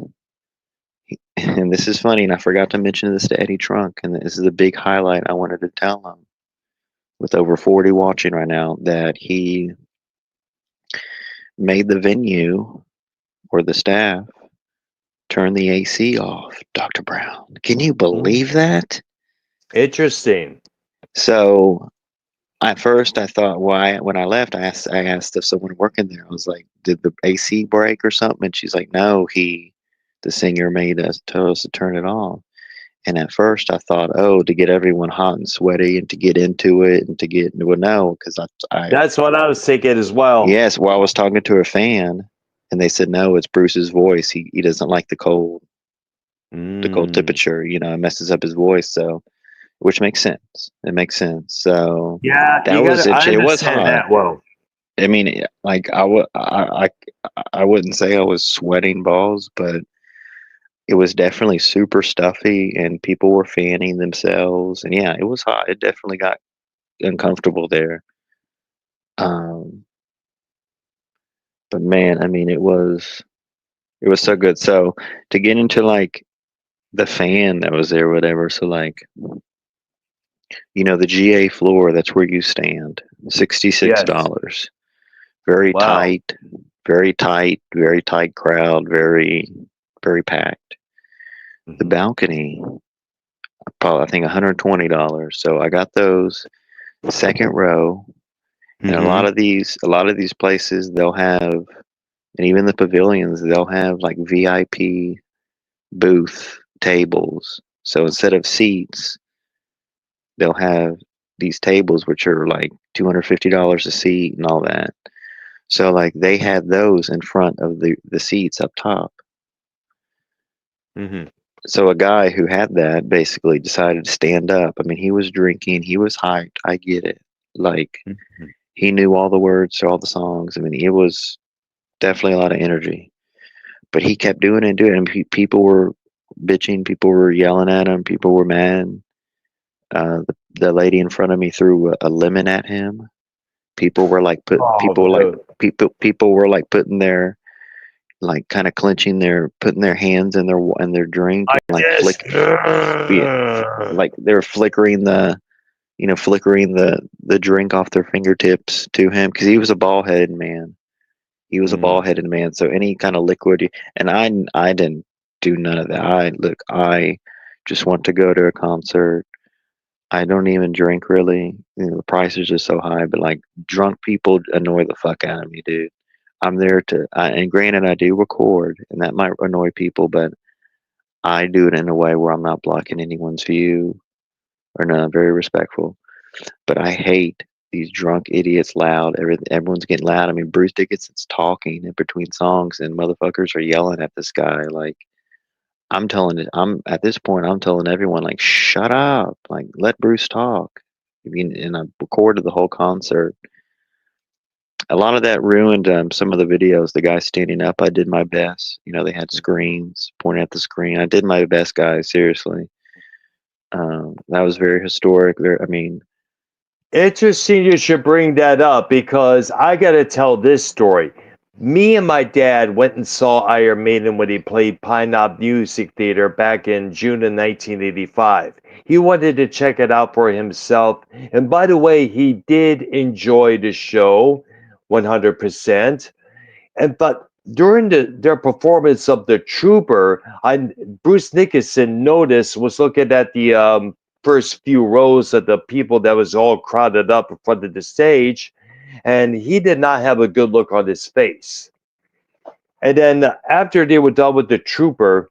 A: and this is funny, and I forgot to mention this to Eddie Trunk, and this is a big highlight I wanted to tell him. With over 40 watching right now, that he made the venue or the staff turn the AC off, Dr. Brown. Can you believe that?
B: Interesting.
A: So at first I thought, why? When I left, I asked if someone working there. I was like, did the AC break or something? And she's like, no, the singer told us to turn it off. And at first I thought, oh, to get everyone hot and sweaty and to get into it and to get, well, no, because
B: That's what I was thinking as well.
A: yes, well, I was talking to a fan and they said, no, it's Bruce's voice. He doesn't like the cold temperature, it messes up his voice. So, which makes sense. It makes sense. So
B: Yeah,
A: that
B: you
A: was
B: gotta.
A: it.
B: I
A: It was
B: understand
A: hot.
B: that well.
A: I mean, like I wouldn't say I was sweating balls, but it was definitely super stuffy, and people were fanning themselves, and yeah, it was hot. It definitely got uncomfortable there. Um, but man, I mean, it was so good. So to get into like the fan that was there, whatever. So like the GA floor, that's where you stand. $66.
B: Yes.
A: Very
B: Wow.
A: tight, very tight, very tight crowd, very, very packed. The balcony, probably I think $120. So I got those second row, and
B: Mm-hmm.
A: a lot of these places they'll have, and even the pavilions they'll have like VIP booth tables. So instead of seats, they'll have these tables which are like $250 a seat and all that. So like they had those in front of the seats up top.
B: Mm-hmm.
A: So a guy who had that basically decided to stand up. I mean, he was drinking, he was hyped. I get it. Like
B: Mm-hmm.
A: he knew all the words to all the songs. I mean, it was definitely a lot of energy. But he kept doing it and doing it. And people were bitching, people were yelling at him, people were mad. The lady in front of me threw a lemon at him. People were like
B: Oh, dude.
A: people were like putting their like kind of clenching their putting their hands in their drink
B: I
A: and like
B: just.
A: yeah, like they're flickering flickering the drink off their fingertips to him because he was a bald headed man. He was a
B: Mm-hmm.
A: bald headed man, so any kind of liquid, and I didn't do none of that. I just want to go to a concert. I don't even drink really. The price is just so high, but like drunk people annoy the fuck out of me, dude. I'm there and granted, I do record, and that might annoy people, but I do it in a way where I'm not blocking anyone's view or no, I'm very respectful. But I hate these drunk idiots loud. Everyone's getting loud. I mean, Bruce Dickinson's talking in between songs, and motherfuckers are yelling at this guy. Like, I'm at this point, I'm telling everyone, like, shut up. Like, let Bruce talk. I mean, and I recorded the whole concert. A lot of that ruined some of the videos. The guy standing up, I did my best. They had screens pointing at the screen. I did my best, guys. Seriously, that was very historic. I mean,
B: Interesting you should bring that up because I got to tell this story. Me and my dad went and saw Iron Maiden when he played Pine Knob Music Theater back in June of 1985. He wanted to check it out for himself. And by the way, he did enjoy the show 100%. And but during their performance of the Trooper, Bruce Dickinson noticed was looking at the first few rows of the people that was all crowded up in front of the stage, and he did not have a good look on his face. And then after they were done with the Trooper,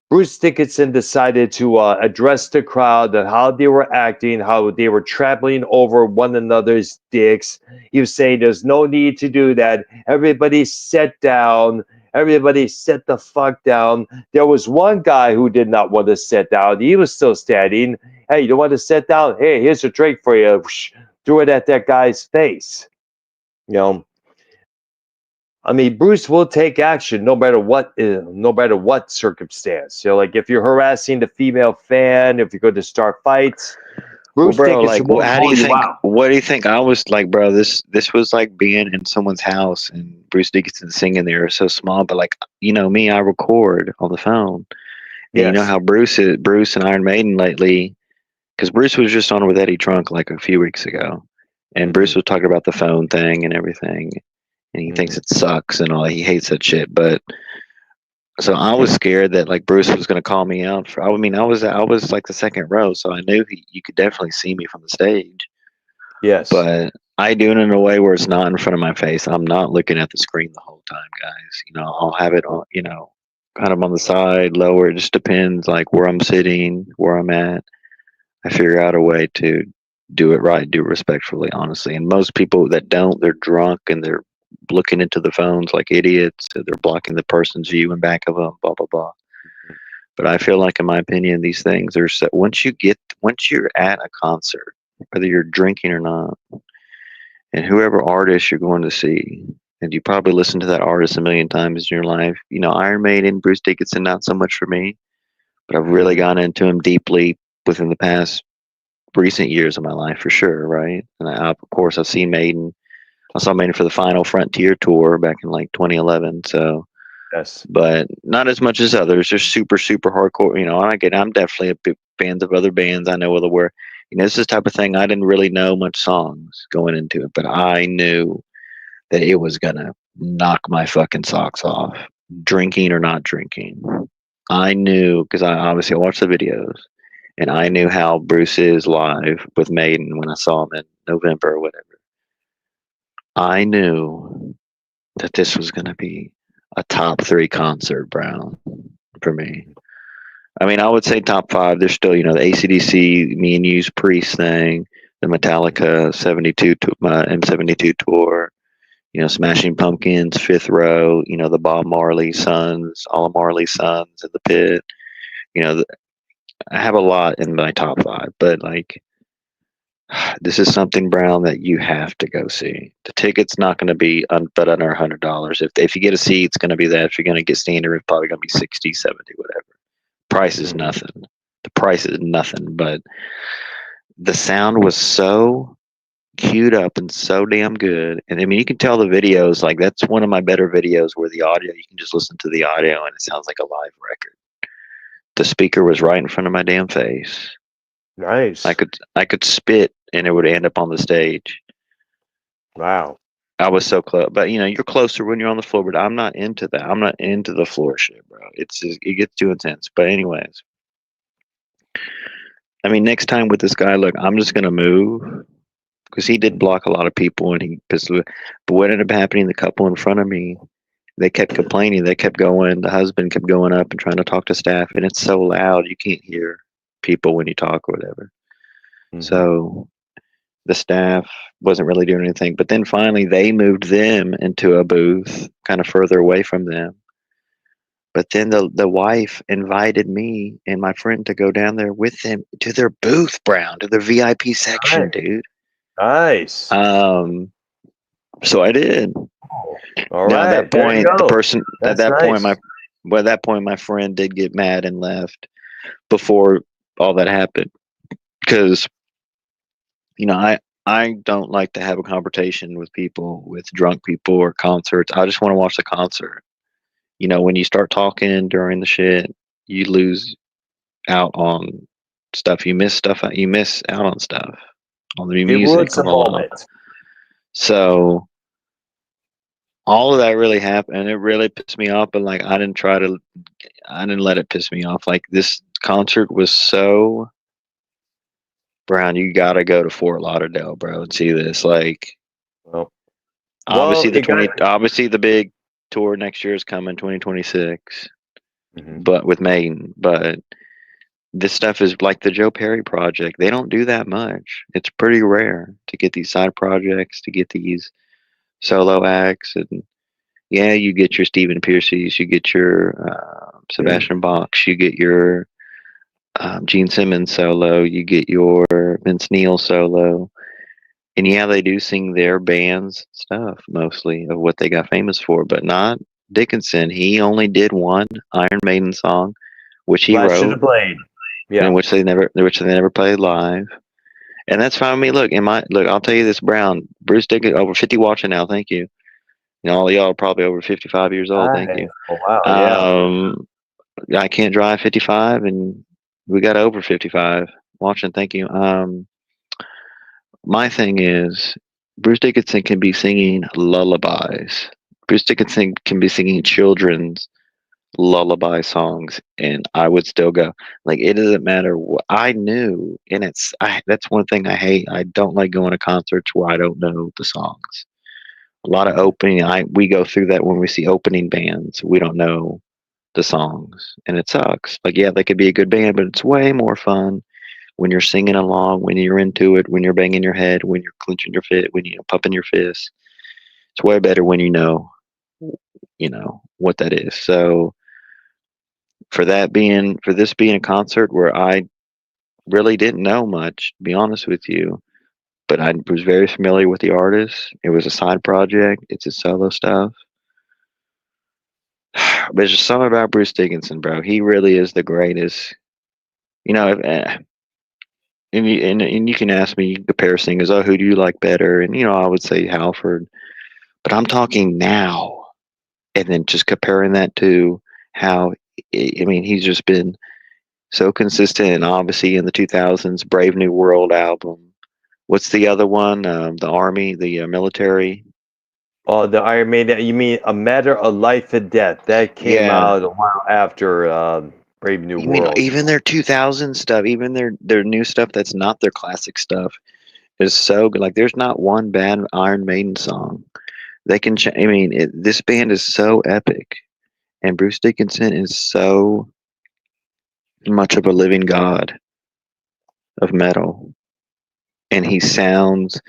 B: Bruce Dickinson decided to address the crowd and how they were acting, how they were trampling over one another's dicks. He was saying there's no need to do that. Everybody sit down. Everybody sit the fuck down. There was one guy who did not want to sit down. He was still standing. Hey, you don't want to sit down? Hey, here's a drink for you. Threw it at that guy's face. You know, I mean, Bruce will take action no matter what circumstance. Like if you're harassing the female fan, if you're going to start fights,
A: well,
B: Bruce
A: bro, like,
B: Dickinson will
A: how do
B: call
A: you
B: you
A: think?
B: out.
A: What do you think? I was like, bro, this was like being in someone's house and Bruce Dickinson singing there. It was so small, but like, me, I record on the phone, and you know
B: Yes.
A: how Bruce and Iron Maiden lately, because Bruce was just on with Eddie Trunk like a few weeks ago, and
B: Mm-hmm.
A: Bruce was talking about the phone thing and everything, and he thinks
B: Mm-hmm.
A: it sucks and all. He hates that shit, but so I was scared that like Bruce was going to call me out for. I mean, I was like the second row, so I knew you could definitely see me from the stage.
B: Yes.
A: But I do it in a way where it's not in front of my face. I'm not looking at the screen the whole time, guys. I'll have it on, kind of on the side, lower. It just depends, like where I'm sitting, where I'm at. I figure out a way to do it right, do it respectfully, honestly. And most people that don't, they're drunk and they're looking into the phones like idiots. So they're blocking the person's view in back of them, blah blah blah. But I feel like, in my opinion, these things are once you're at a concert, whether you're drinking or not, and whoever artist you're going to see, and you probably listen to that artist a million times in your life. Iron Maiden, Bruce Dickinson, not so much for me, but I've really
B: Mm-hmm.
A: gone into him deeply within the past recent years of my life for sure, right? And of course, I've seen Maiden. I saw Maiden for the Final Frontier tour back in like 2011. So,
B: Yes.
A: but not as much as others. They're super, super hardcore. I'm definitely a big fan of other bands. I know whether we're, this is the type of thing I didn't really know much songs going into it, but I knew that it was gonna knock my fucking socks off, drinking or not drinking. I knew because I obviously watched the videos, and I knew how Bruce is live with Maiden when I saw him in November or whatever. I knew that this was going to be a top three concert, Brown, for me. I mean, I would say top five. There's still, the AC/DC, Me and You's Priest thing, the Metallica 72 M72 tour, Smashing Pumpkins, Fifth Row, the Bob Marley Sons, all of Marley's Sons in the Pit. You know, I have a lot in my top five, but like, this is something, Brown, that you have to go see. The ticket's not going to be but under $100. If you get a seat, it's going to be that. If you're going to get standard, it's probably going to be 60, 70, whatever. Price is nothing. The price is nothing, but the sound was so queued up and so damn good. And I mean, you can tell the videos, like that's one of my better videos where the audio, you can just listen to the audio and it sounds like a live record. The speaker was right in front of my damn face.
B: Nice.
A: I could spit and it would end up on the stage.
B: Wow.
A: I was so close, but you're closer when you're on the floor. But I'm not into that. I'm not into the floor shit, bro. It gets too intense. But anyways, I mean, next time with this guy, look, I'm just gonna move because he did block a lot of people, and but what ended up happening? The couple in front of me, they kept complaining. They kept going. The husband kept going up and trying to talk to staff, and it's so loud you can't hear people when you talk or whatever. So the staff wasn't really doing anything. But then finally they moved them into a booth kind of further away from them. But then the wife invited me and my friend to go down there with them to their booth, Brown, to their VIP section, dude.
B: Nice.
A: So I did.
B: All
A: now,
B: right.
A: at that point, the person
B: That's
A: at that point,
B: nice.
A: at that point, my friend did get mad and left before all that happened because I don't like to have a confrontation with people, with drunk people or concerts. I just want to watch the concert. When you start talking during the shit, you lose out on stuff. You miss stuff. You miss out on stuff, on the
B: It
A: music.
B: was a moment.
A: So all of that really happened, and it really pissed me off. But like, I didn't let it piss me off. Like, this concert was so, Brown, you gotta go to Fort Lauderdale, bro, and see this. Like,
B: Well,
A: obviously
B: it
A: obviously the big tour next year is coming, 2026,
B: Mhm.
A: but with Maiden. But this stuff is like the Joe Perry project. They don't do that much. It's pretty rare to get these side projects, to get these solo acts, and yeah, you get your Stephen Piercy's, you get your Sebastian Bach's, you get your Gene Simmons solo, you get your Vince Neil solo. And yeah, they do sing their band's stuff mostly of what they got famous for, but not Dickinson. He only did one Iron Maiden song, which he
B: Flash of
A: wrote,
B: the Blade. Yeah.
A: and which they never played live. And that's fine with me. Look, I'll tell you this, Brown. Bruce Dickinson, over 50 watching now. Thank you. All of y'all are probably over 55 years old. Thank you.
B: Oh, wow. Yeah.
A: I can't drive 55, and we got over 55 watching. Thank you. My thing is, Bruce Dickinson can be singing lullabies. Bruce Dickinson can be singing children's lullaby songs, and I would still go. Like, it doesn't matter what I knew, and that's one thing I hate. I don't like going to concerts where I don't know the songs. A lot of opening, we go through that when we see opening bands. We don't know the songs, and it sucks. Like, yeah, they could be a good band, but it's way more fun when you're singing along, when you're into it, when you're banging your head, when you're clenching your fist, when you're pumping your fist. It's way better when what that is. So for this being a concert where I really didn't know much, to be honest with you, but I was very familiar with the artist. It was a side project. It's his solo stuff. But there's just something about Bruce Dickinson, bro. He really is the greatest. And you can ask me, you can compare singers. Oh, who do you like better? And I would say Halford. But I'm talking now, and then just comparing that to how. I mean, he's just been so consistent, and obviously in the 2000s, Brave New World album. What's the other one? The Army, the military.
B: Oh, the Iron Maiden. You mean A Matter of Life and Death? That came
A: Yeah,
B: out a while after Brave New
A: You mean
B: World.
A: even their 2000 stuff, even their new stuff that's not their classic stuff is so good. Like there's not one bad Iron Maiden song. They can. I mean, this band is so epic, and Bruce Dickinson is so much of a living god of metal, and he sounds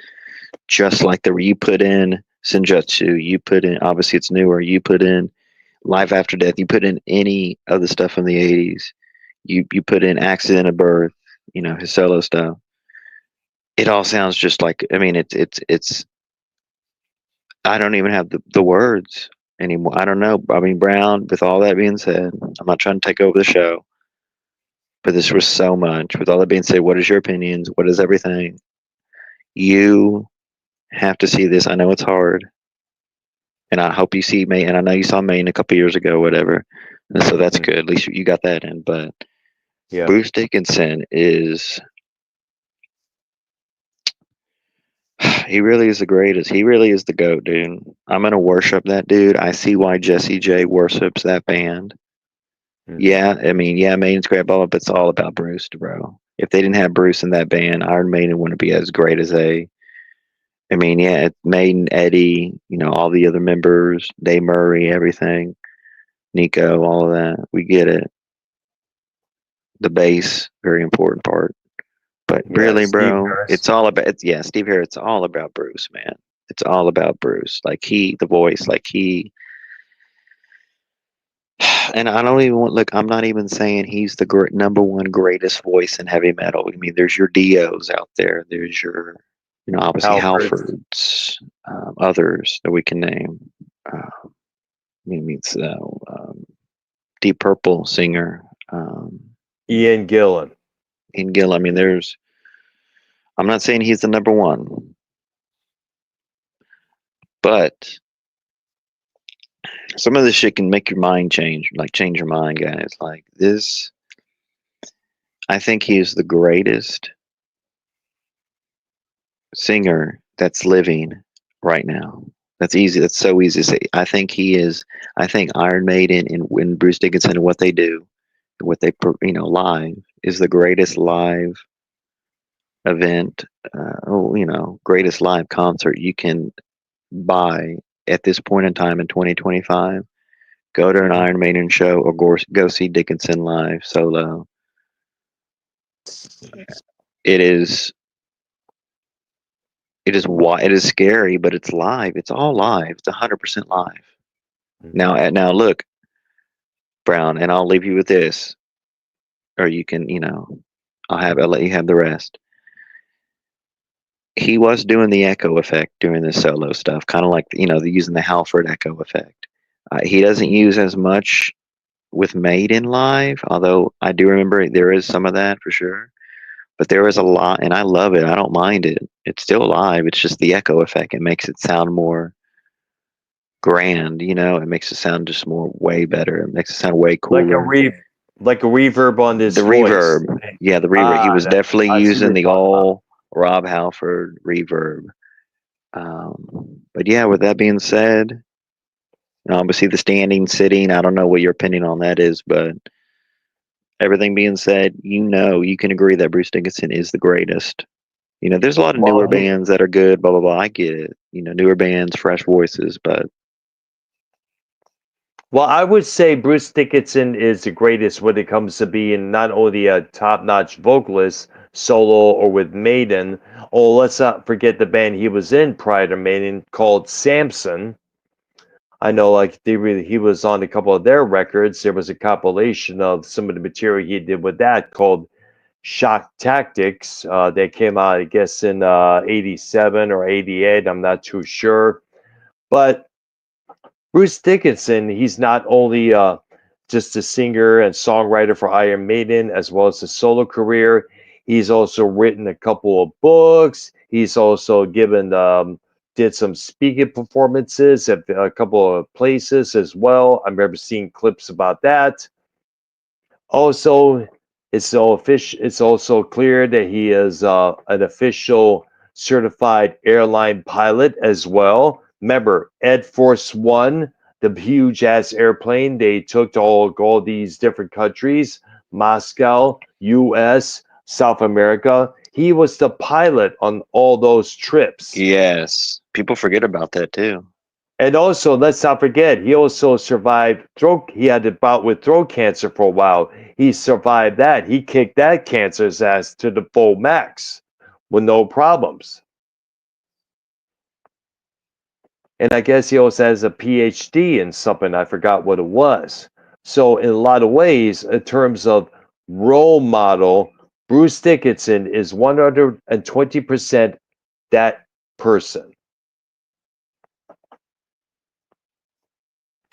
A: just like the you put in Senjutsu, you put in obviously it's newer, you put in Life After Death, you put in any of the stuff from the 80s, you put in Accident of Birth, you know, his solo stuff. It all sounds just like I mean it's I don't even have the words anymore. I don't know. I mean Brown, with all that being said, I'm not trying to take over the show, but this was so much. With all that being said, what is your opinions? What is everything? You have to see this. I know it's hard. And I hope you see Maine. And I know you saw Maine a couple years ago, whatever. And so that's good. At least you got that in. But
B: Yeah.
A: Bruce Dickinson is, he really is the greatest. He really is the GOAT, dude. I'm going to worship that dude. I see why Jesse J worships that band. Yeah, I mean, yeah, Maiden's great, blah, blah, but it's all about Bruce, bro. If they didn't have Bruce in that band, Iron Maiden wouldn't be as great as they. I mean, yeah, Maiden, Eddie, you know, all the other members, Dave Murray, everything, Nico, all of that. We get it. The bass, very important part. But
B: Yeah,
A: really,
B: Steve
A: bro,
B: Harris.
A: it's all about yeah, Steve Harris. It's all about Bruce, man. It's all about Bruce. Like the voice, like he. And I don't even want look. I'm not even saying he's the number one greatest voice in heavy metal. I mean, there's your Dios out there. There's your, you know, obviously
B: Halfords.
A: Halfords, others that we can name. I mean, it's Deep Purple singer.
B: Ian Gillan.
A: Ian Gill. I mean, there's. I'm not saying he's the number one, but some of this shit can make your mind change, like change your mind, guys. Like this, I think he is the greatest singer that's living right now. That's easy. That's so easy to say. I think he is. I think Iron Maiden and Bruce Dickinson and what they do, what they live is the greatest live event. Greatest live concert you can buy at this point in time in 2025. Go to an Iron Maiden show or go see Dickinson live solo. It is it is scary, but it's live. It's all live. It's 100% live. Now look, Brown, and I'll leave you with this, or you can I'll let you have the rest. He was doing the echo effect during the solo stuff, kind of like using the Halford echo effect. He doesn't use as much with Maiden live, although I do remember there is some of that for sure. But there is a lot, and I love it. I don't mind it. It's still live. It's just the echo effect. It makes it sound more grand, It makes it sound just way better. It makes it sound way cooler.
B: Like a reverb on this
A: The
B: voice.
A: reverb, yeah, the reverb. He was definitely
B: I see what
A: using
B: you're
A: the
B: talking about.
A: all Rob Halford reverb. But yeah, with that being said, obviously the standing, sitting. I don't know what your opinion on that is, but everything being said, you can agree that Bruce Dickinson is the greatest. There's a lot of newer bands that are good, blah, blah, blah. I get it. Newer bands, fresh voices, but.
B: Well, I would say Bruce Dickinson is the greatest when it comes to being not only a top-notch vocalist, solo or with Maiden, or let's not forget the band he was in prior to Maiden called Samson. I know, like he was on a couple of their records. There was a compilation of some of the material he did with that called Shock Tactics. That came out, I guess, in '87 or '88. I'm not too sure, but Bruce Dickinson, he's not only just a singer and songwriter for Iron Maiden, as well as a solo career. He's also written a couple of books. He's also did some speaking performances at a couple of places as well. I remember seeing clips about that. Also, it's also clear that he is an official certified airline pilot as well. Remember, Ed Force One, the huge ass airplane they took to all these different countries, Moscow, US, South America. He was the pilot on all those trips.
A: Yes. People forget about that too.
B: And also, let's not forget, he also survived throat. He had a bout with throat cancer for a while. He survived that. He kicked that cancer's ass to the full max with no problems. And I guess he also has a PhD in something. I forgot what it was. So, in a lot of ways, in terms of role model, Bruce Dickinson is 120% that person.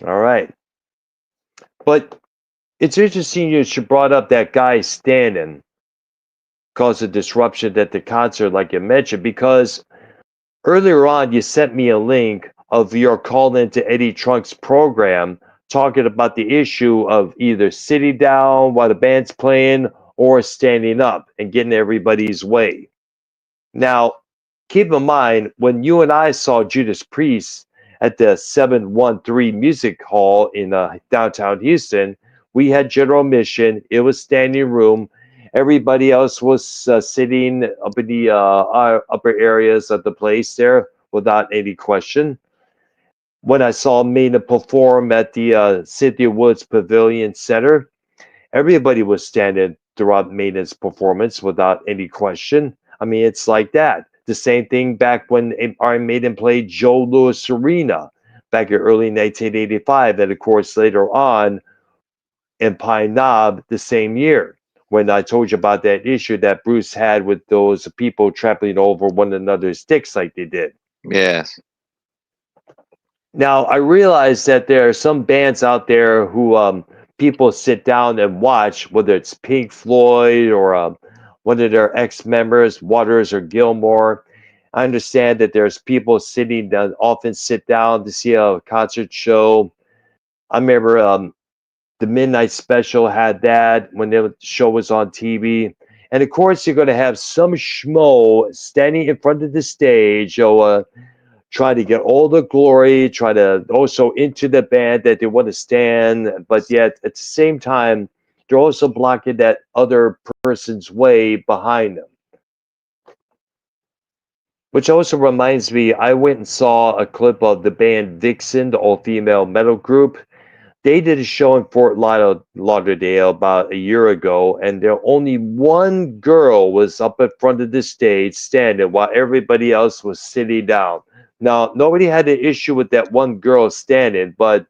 B: All right. But it's interesting you brought up that guy standing caused a disruption at the concert, like you mentioned, because earlier on you sent me a link of your call into Eddie Trunk's program talking about the issue of either sitting down while the band's playing or standing up and getting everybody's way. Now, keep in mind when you and I saw Judas Priest at the 713 Music Hall in downtown Houston, we had general admission. It was standing room. Everybody else was sitting up in the upper areas of the place there without any question. When I saw Maiden perform at the Cynthia Woods Pavilion Center, everybody was standing throughout Maiden's performance without any question. I mean, it's like that. The same thing back when Iron Maiden played Joe Louis Arena back in early 1985, and of course later on in Pine Knob the same year when I told you about that issue that Bruce had with those people trampling over one another's dicks like they did.
A: Yes.
B: Now, I realize that there are some bands out there who people sit down and watch, whether it's Pink Floyd or one of their ex members, Waters or Gilmore. I understand that there's people sitting that often sit down to see a concert show. I remember the Midnight Special had that when the show was on TV. And of course, you're going to have some schmo standing in front of the stage, try to get all the glory, try to also into the band that they want to stand, but yet at the same time, they're also blocking that other person's way behind them. Which also reminds me, I went and saw a clip of the band Dickinson, the all-female metal group. They did a show in Fort Lauderdale about a year ago, and there only one girl was up in front of the stage standing while everybody else was sitting down. Now, nobody had an issue with that one girl standing, but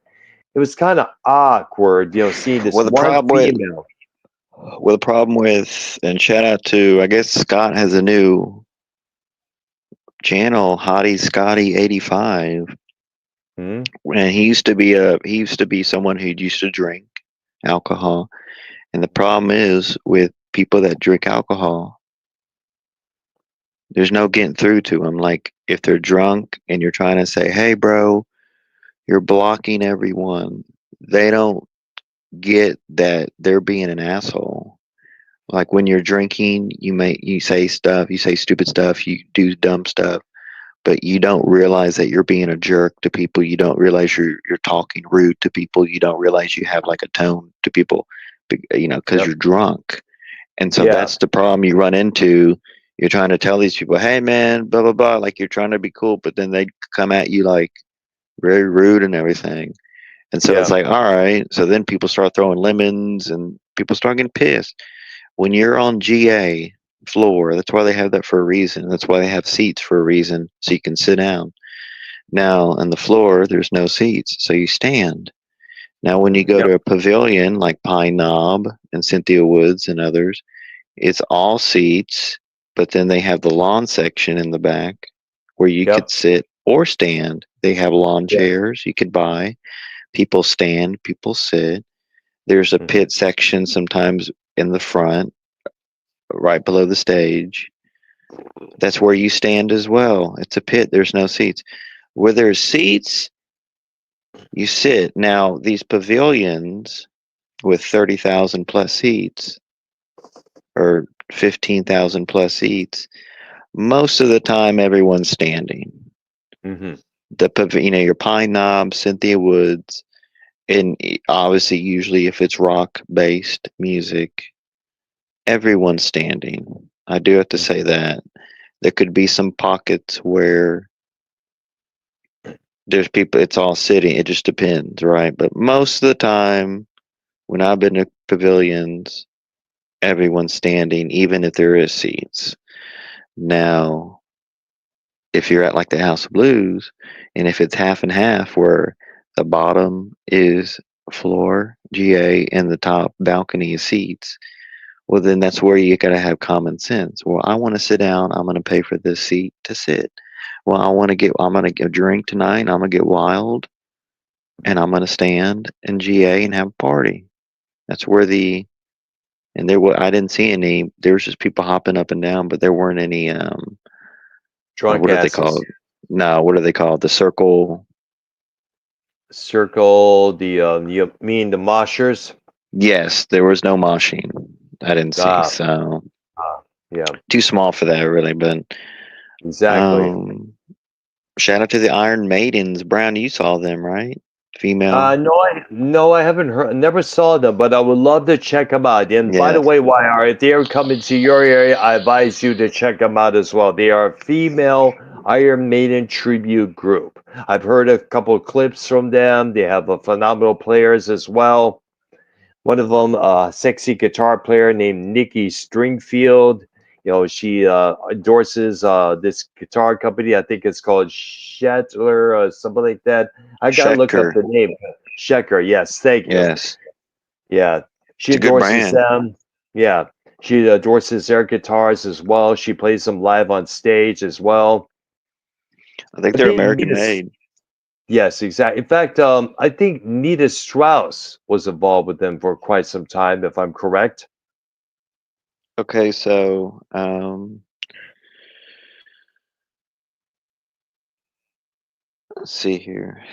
B: it was kind of awkward, seeing this
A: Well, the
B: one
A: problem with
B: female.
A: and shout out to, I guess Scott has a new channel, Hottie Scotty 85.
B: Hmm?
A: And he used to be someone who used to drink alcohol. And the problem is with people that drink alcohol, there's no getting through to them. Like if they're drunk and you're trying to say, "Hey, bro, you're blocking everyone," they don't get that they're being an asshole. Like when you're drinking, you say stuff, you say stupid stuff, you do dumb stuff, but you don't realize that you're being a jerk to people. You don't realize you're talking rude to people. You don't realize you have like a tone to people, because
B: Yep.
A: you're drunk. And so
B: Yeah.
A: that's the problem you run into. You're trying to tell these people, "Hey, man, blah blah blah," like you're trying to be cool, but then they come at you like very rude and everything. And so it's
B: Yeah.
A: like, all right. So then people start throwing lemons and people start getting pissed. When you're on GA floor, that's why they have that for a reason. That's why they have seats for a reason, so you can sit down. Now, on the floor, there's no seats, so you stand. Now, when you go
B: Yep.
A: to a pavilion like Pine Knob and Cynthia Woods and others, it's all seats, but then they have the lawn section in the back where you could
B: Yep.
A: sit or stand. They have lawn
B: Yeah.
A: chairs you could buy. People stand, people sit. There's a
B: Hmm.
A: pit section sometimes in the front, right below the stage. That's where you stand as well. It's a pit, there's no seats. Where there's seats, you sit. Now, these pavilions with 30,000 plus seats or 15,000 plus seats, most of the time everyone's standing.
B: Hmm.
A: your Pine Knob, Cynthia Woods, and obviously, usually if it's rock based music, everyone's standing. I do have to say
B: Mhm.
A: that there could be some pockets where there's people. It's all sitting. It just depends, right? But most of the time, when I've been to pavilions, everyone's standing, even if there is seats. Now, if you're at like the House of Blues, and if it's half and half, where the bottom is floor GA and the top balcony is seats, well, then that's where you got to have common sense. Well, I want to sit down. I'm going to pay for this seat to sit. Well, I'm going to get a drink tonight. I'm going to get wild, and I'm going to stand in GA and have a party. That's where and there were, I didn't see any. There was just people hopping up and down, but there weren't any.
B: Drunk
A: What are they
B: asses.
A: called? No, what are they called? The circle.
B: Circle, you mean the moshers?
A: Yes, there was no moshing. I didn't see.
B: Ah,
A: So
B: yeah,
A: too small for that, really. But
B: exactly.
A: um, shout out to the Iron Maidens. Brown, you saw them, right? Female.
B: No, I haven't heard, never saw them, but I would love to check them out. And by the
A: Yes.
B: way, YR, if they ever come into your area, I advise you to check them out as well. They are a female Iron Maiden tribute group. I've heard a couple of clips from them. They have a phenomenal players as well. One of them, a sexy guitar player named Nikki Stringfield. She endorses this guitar company. I think it's called Shetler or something like that. I gotta look up
A: Schecker.
B: the name. Shecker, yes, thank you.
A: Yes.
B: Yeah, she
A: It's a good
B: endorses
A: brand.
B: them. Yeah, she endorses their guitars as well. She plays them live on stage as well.
A: I think
B: I
A: they're
B: think
A: American
B: Nita,
A: made.
B: yes, exactly. In fact, I think Nita Strauss was involved with them for quite some time, if I'm correct.
A: Okay, so let's see here.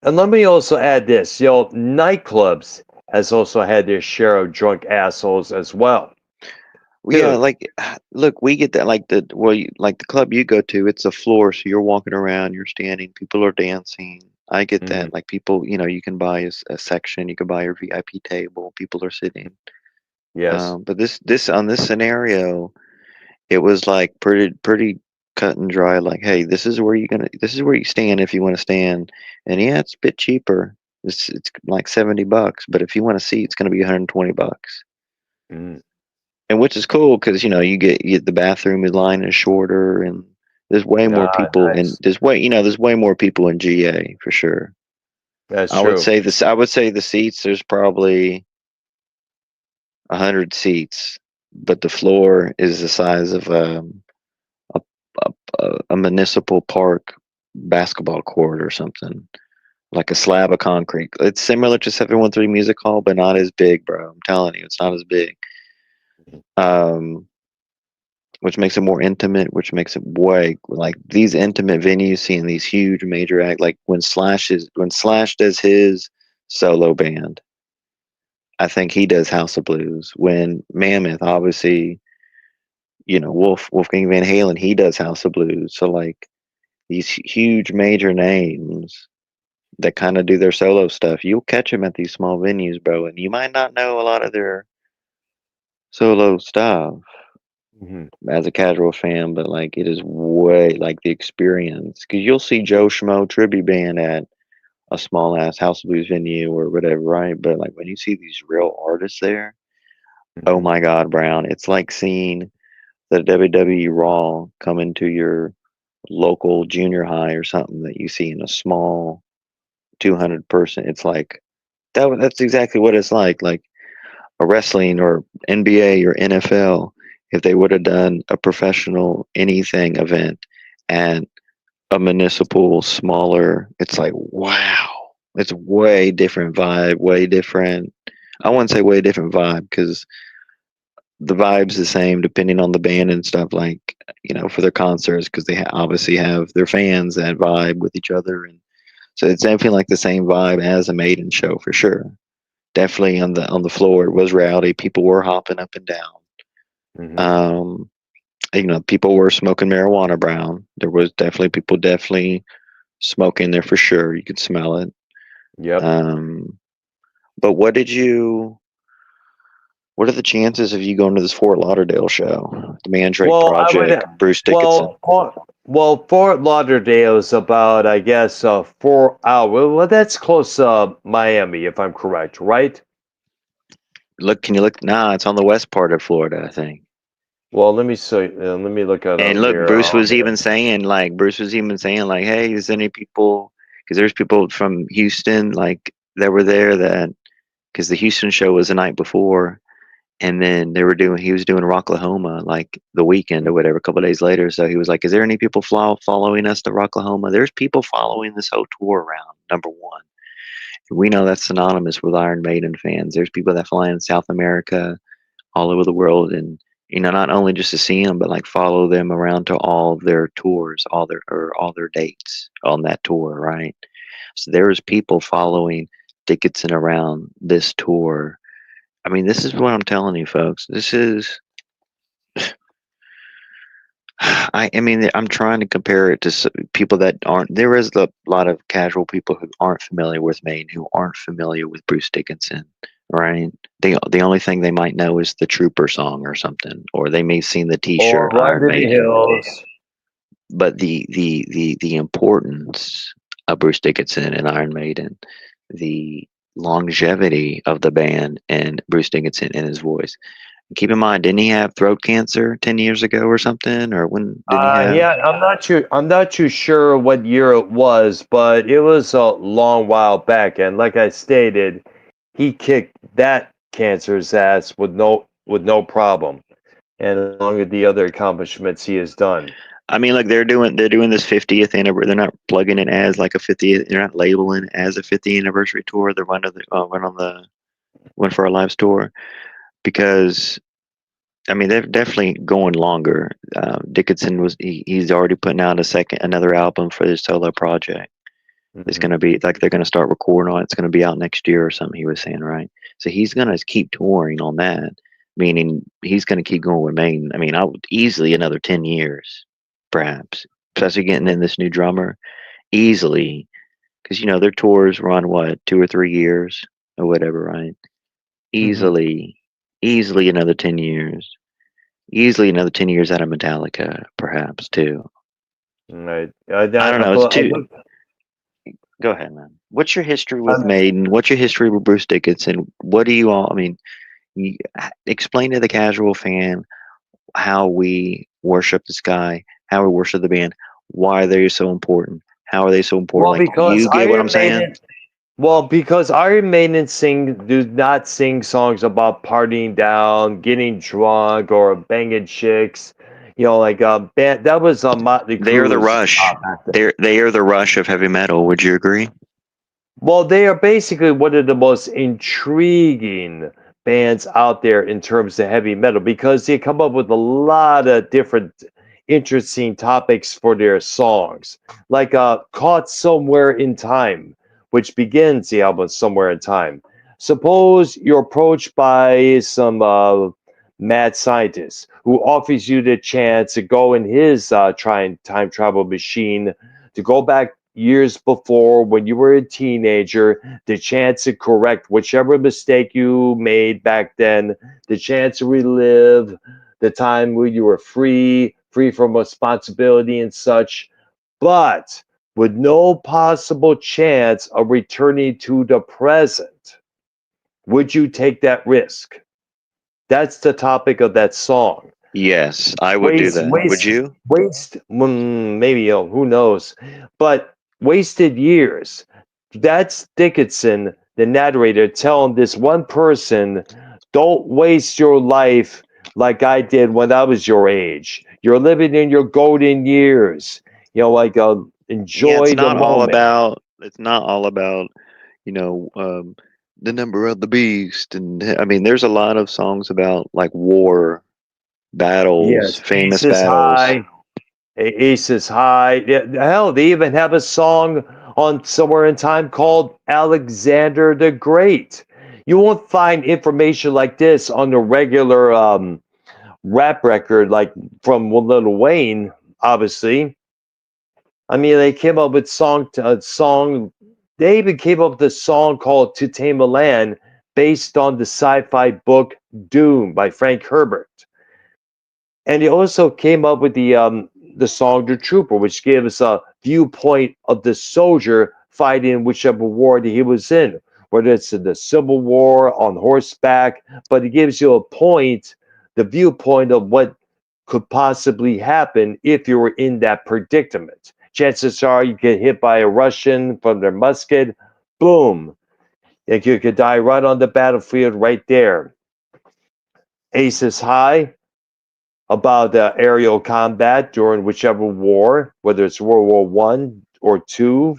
B: And let me also add this, nightclubs has also had their share of drunk assholes as well.
A: Well, yeah,
B: Dude.
A: like, look, we get that. Like like the club you go to, it's a floor, so you're walking around, you're standing, people are dancing. I get
B: Mhm.
A: that. Like people, you can buy a section, you can buy your VIP table, people are sitting.
B: Yes.
A: But this on this scenario, it was like pretty cut and dry. Like, hey, this is where you stand if you want to stand. And yeah, it's a bit cheaper. It's like $70, but if you want a seat, it's gonna be $120.
B: Mhm.
A: And which is cool because you get the bathroom line is shorter, and there's way more
B: Ah,
A: people, and
B: nice.
A: there's way more people in GA for sure.
B: That's true.
A: I would say the seats, there's probably 100 seats, but the floor is the size of a, a municipal park basketball court or something, like a slab of concrete. It's similar to 713 Music Hall, but not as big, bro. I'm telling you, it's not as big. Um, which makes it more intimate, which makes it way like these intimate venues, seeing these huge major act, like when Slash does his solo band. I think he does House of Blues. When Mammoth, obviously, Wolfgang Van Halen, he does House of Blues. So like these huge major names that kind of do their solo stuff, you'll catch them at these small venues, bro, and you might not know a lot of their solo stuff
B: Mhm.
A: as a casual fan, but like it is way like the experience because you'll see Joe Schmo tribute band at a small ass House of Blues venue or whatever, right? But like when you see these real artists there, oh
B: Mhm.
A: my God, Brown, it's like seeing the WWE Raw come into your local junior high or something that you see in a small 200 person. It's like that's exactly what it's like a wrestling or NBA or NFL, if they would have done a professional anything event and a municipal smaller, it's like wow, it's way different vibe, way different. I wouldn't say way different vibe because the vibe's the same depending on the band and stuff. Like for their concerts because they obviously have their fans that vibe with each other, and so it's definitely like the same vibe as a Maiden show for sure. Definitely on the floor, it was rowdy. People were hopping up and down.
B: Mhm.
A: Um, people were smoking marijuana. Brown. There was definitely people definitely. Smoke in there for sure. You could smell it.
B: Yep.
A: Um, but what did you? What are the chances of you going to this Fort Lauderdale show? The Mandrake
B: Well, I would.
A: Project, Bruce Dickinson.
B: Fort Lauderdale is about, I guess, 4 hours. Well, that's close to Miami, if I'm correct, right?
A: Look, can you look? Nah, it's on the west part of Florida, I think.
B: Well, let me see. Let me look it
A: And
B: up
A: look,
B: here.
A: Bruce was even saying, like, hey, is any people? Because there's people from Houston, like, that were there that, because the Houston show was the night before, and then he was doing Rocklahoma like the weekend or whatever, a couple of days later. So he was like, is there any people following us to Rocklahoma? There's people following this whole tour around. Number one, we know that's synonymous with Iron Maiden fans. There's people that fly in South America, all over the world, and not only just to see them, but like follow them around to all their tours, all their dates on that tour, right? So there's people following Dickinson around this tour. I mean, this is what I'm telling you, folks. This is, I mean, I'm trying to compare it to people that aren't. There is a lot of casual people who aren't familiar with Maine, who aren't familiar with Bruce Dickinson, right? The only thing they might know is the Trooper song or something, or they may have seen the
B: Or
A: T-shirt
B: Run
A: Iron
B: to the
A: Maiden.
B: Hills.
A: But the importance of Bruce Dickinson and Iron Maiden, the longevity of the band and Bruce Dickinson and his voice. Keep in mind, didn't he have throat cancer 10 years ago or something? Or when didn't he have?
B: Yeah, I'm not too. I'm not too sure what year it was, but it was a long while back. And like I stated, he kicked that cancer's ass with no problem, and along with the other accomplishments he has done.
A: I mean, like they're doing this 50th anniversary. They're not plugging it as like a 50th. They're not labeling it as a 50th anniversary tour. They're run on the One for Our Lives tour because I mean they're definitely going longer. Dickinson he's already putting out another album for his solo project. It's
B: Mhm.
A: going to be like they're going to start recording on it. It's going to be out next year or something. He was saying, right? So he's going to keep touring on that, meaning he's going to keep going with Maine. I mean, I would easily another 10 years, perhaps, especially getting in this new drummer easily, because their tours run what 2 or 3 years or whatever, right?
B: Mhm.
A: Easily, easily another 10 years. Easily another 10 years out of Metallica, perhaps too.
B: Right.
A: I don't know. It's too. Go ahead, man. What's your history with
B: I'm-
A: Maiden? What's your history with Bruce Dickinson? What do you all? I mean, explain to the casual fan how we worship this guy, how we worship the band, why they're so important, how are they so important?
B: well,
A: Like,
B: because
A: you get what I'm
B: Iron
A: saying?
B: Maiden. Well, because Iron Maiden do not sing songs about partying down, getting drunk, or banging chicks. Like band, that was Motley
A: They are the
B: Crue's
A: Rush.
B: back then.
A: They are the Rush of heavy metal. Would you agree?
B: Well, they are basically one of the most intriguing bands out there in terms of heavy metal because they come up with a lot of different interesting topics for their songs. Like Caught Somewhere in Time, which begins the album Somewhere in Time. Suppose you're approached by some mad scientist who offers you the chance to go in his time travel machine to go back years before when you were a teenager, the chance to correct whichever mistake you made back then, the chance to relive the time when you were free from responsibility and such, but with no possible chance of returning to the present. Would you take that risk? That's the topic of that song.
A: Yes, I would do
B: waste
A: that. Would
B: waste
A: you?
B: maybe who knows, but wasted years. That's Dickinson, the narrator, telling this one person, don't waste your life like I did when I was your age. You're living in your golden years, like
A: Yeah,
B: enjoy the moment.
A: it's not all about, you know, um, the number of the beast. And I mean, there's a lot of songs about like war, battles,
B: Yes,
A: famous
B: aces
A: battles.
B: high. Ace is high. Yeah, hell, they even have a song on Somewhere in Time called Alexander the Great. You won't find information like this on the regular rap record, like from Lil Wayne, obviously. I mean, they came up with song. They even came up with a song called "To Tame a Land," based on the sci-fi book Dune by Frank Herbert. And he also came up with the song "The Trooper," which gives a viewpoint of the soldier fighting whichever war that he was in, whether it's in the Civil War on horseback. But it gives you a point, the viewpoint of what could possibly happen if you were in that predicament. Chances are you get hit by a Russian from their musket, boom, like you could die right on the battlefield right there. Aces high about aerial combat during whichever war, whether it's World War One or two.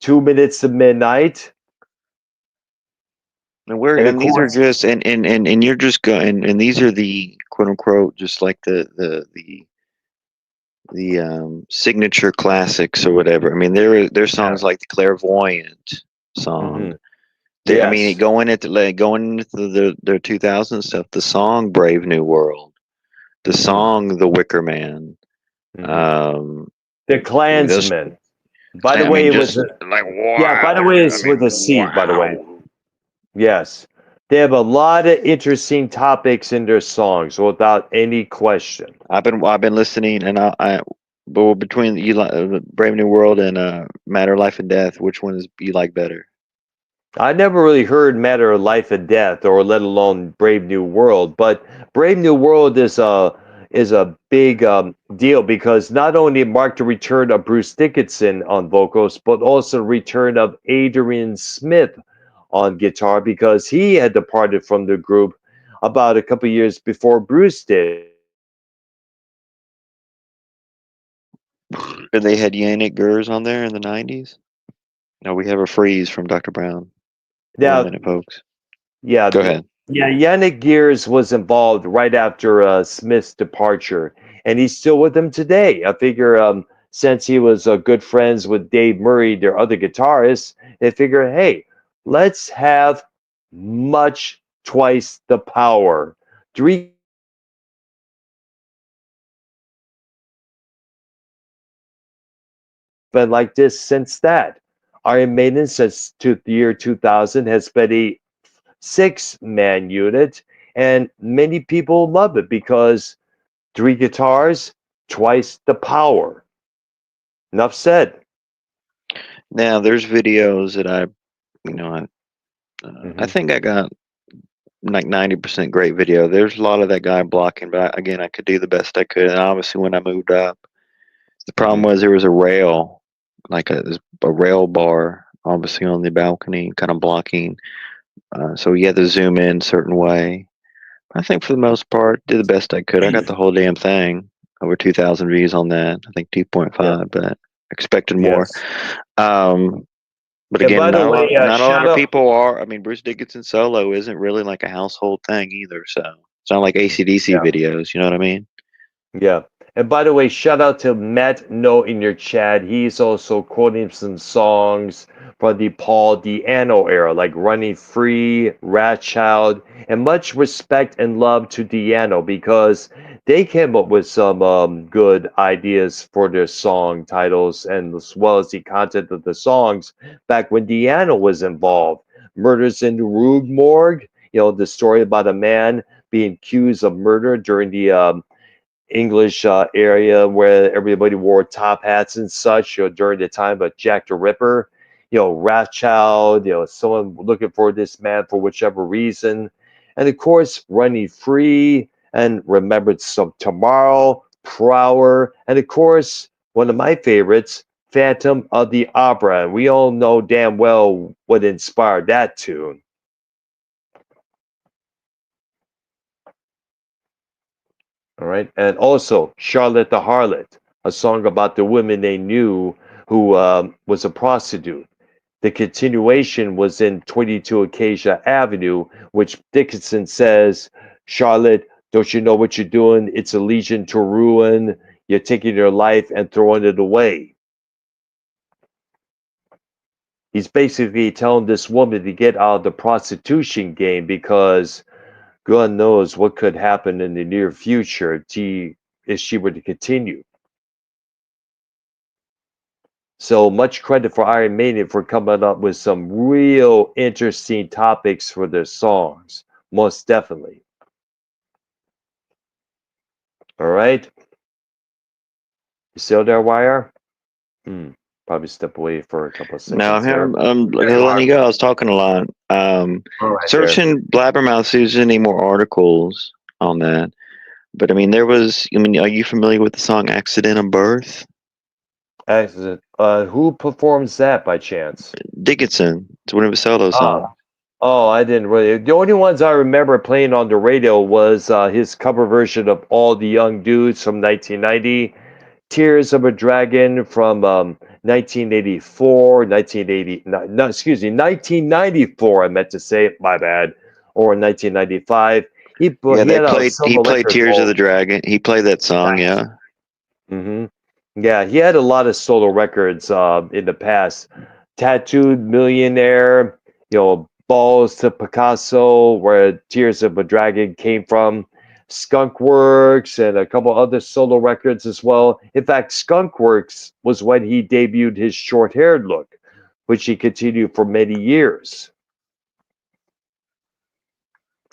B: 2 minutes to midnight,
A: And we're
B: and of
A: and these are
B: course,
A: just and you're just going and these are the quote unquote just like the signature classics or whatever. I mean, there's
B: yeah,
A: songs like the Clairvoyant song.
B: hmm
A: I mean,
B: yes,
A: going into their 2000 stuff, the song "Brave New World," the
B: hmm
A: song "The Wicker Man."
B: hmm
A: Um,
B: the
A: I mean, those.
B: Klansman. By the
A: I
B: way,
A: mean,
B: it was
A: just like
B: yeah. By the
A: wow.
B: way,
A: I
B: it's with a
A: mean,
B: C. By the way,
A: wow.
B: yes, they have a lot of interesting topics in their songs, without any question.
A: I've been listening, and but between you like Brave New World and Matter of Life and Death, which one is you like better?
B: I never really heard Matter of Life and Death, or let alone Brave New World. But Brave New World is a big deal, because not only it marked the return of Bruce Dickinson on vocals, but also the return of Adrian Smith on guitar, because he had departed from the group about a couple years before Bruce did.
A: Or they had Yannick Gers on there in the '90s. No, we have a freeze from Dr. Brown. 1 minute,
B: Now,
A: folks.
B: yeah,
A: Go ahead.
B: yeah. Yannick Gears was involved right after Smith's departure, and he's still with them today. I figure, since he was good friends with Dave Murray, their other guitarist, they figure, hey, let's have much twice the power. Three been like this since that. Iron Maiden since the year 2000 has been a six-man unit, and many people love it because three guitars, twice the power. Enough said.
A: Now, there's videos that you know, I
B: Hmm
A: think I got like 90% great video. There's a lot of that guy blocking, but again, I could do the best I could. And obviously, when I moved up, the problem
B: hmm
A: was there was a rail, like a rail bar, obviously on the balcony, kind of blocking. So you had to zoom in a certain way. I think for the most part, did the best I could. I got the whole damn thing. Over 2,000 views on that. I think
B: Yeah.
A: 2.5, but expected more.
B: Yes.
A: Um, but
B: And
A: again,
B: by the way,
A: not a lot
B: shout
A: of
B: out.
A: people are. I mean, Bruce Dickinson solo isn't really like a household thing either. So it's not like AC/DC
B: Yeah.
A: videos. You know what I mean?
B: Yeah. And by the way, shout out to Matt No in your chat. He's also quoting some songs from the Paul Di'Anno era, like Running Free, Rat Child, and much respect and love to Di'Anno, because they came up with some good ideas for their song titles, and as well as the content of the songs back when Di'Anno was involved. Murders in the Rue Morgue, the story about a man being accused of murder during the English area where everybody wore top hats and such, during the time of Jack the Ripper, Rothschild, someone looking for this man for whichever reason. And of course, Running Free and Remembrance of Tomorrow, Prower, and of course, one of my favorites, Phantom of the Opera. And we all know damn well what inspired that tune. All right. And also Charlotte the Harlot, a song about the women they knew who was a prostitute. The continuation was in 22 Acacia Avenue, which Dickinson says, Charlotte, don't you know what you're doing? It's a legion to ruin. You're taking your life and throwing it away. He's basically telling this woman to get out of the prostitution game, because God knows what could happen in the near future if she were to continue. So much credit for Iron Maiden for coming up with some real interesting topics for their songs. Most definitely. All right. You still there, Wire? Hmm. Probably step away for a couple of
A: No, I'm
B: seconds
A: here.
B: there.
A: I'm
B: There you
A: letting
B: are.
A: you go. I was talking a lot.
B: All right there.
A: Searching Blabbermouth see if there's any more articles on that. But I mean, there was. I mean, are you familiar with the song "Accident of Birth"?
B: Excellent. Who performs that by chance?
A: Dickinson. It's one of his solo
B: Oh,
A: songs.
B: oh, I didn't really. The only ones I remember playing on the radio was his cover version of "All the Young Dudes" from 1990, "Tears of a Dragon" from 1984, 1980. No, excuse me, 1994. I meant to say, my bad, or 1995.
A: Yeah,
B: He
A: they
B: had a
A: played. He
B: solo
A: played
B: record
A: "Tears of
B: called
A: the Dragon." He played that song.
B: Nice.
A: Yeah.
B: Hmm. Yeah, he had a lot of solo records in the past. Tattooed Millionaire, Balls to Picasso, where Tears of a Dragon came from. Skunkworks and a couple other solo records as well. In fact, Skunkworks was when he debuted his short-haired look, which he continued for many years.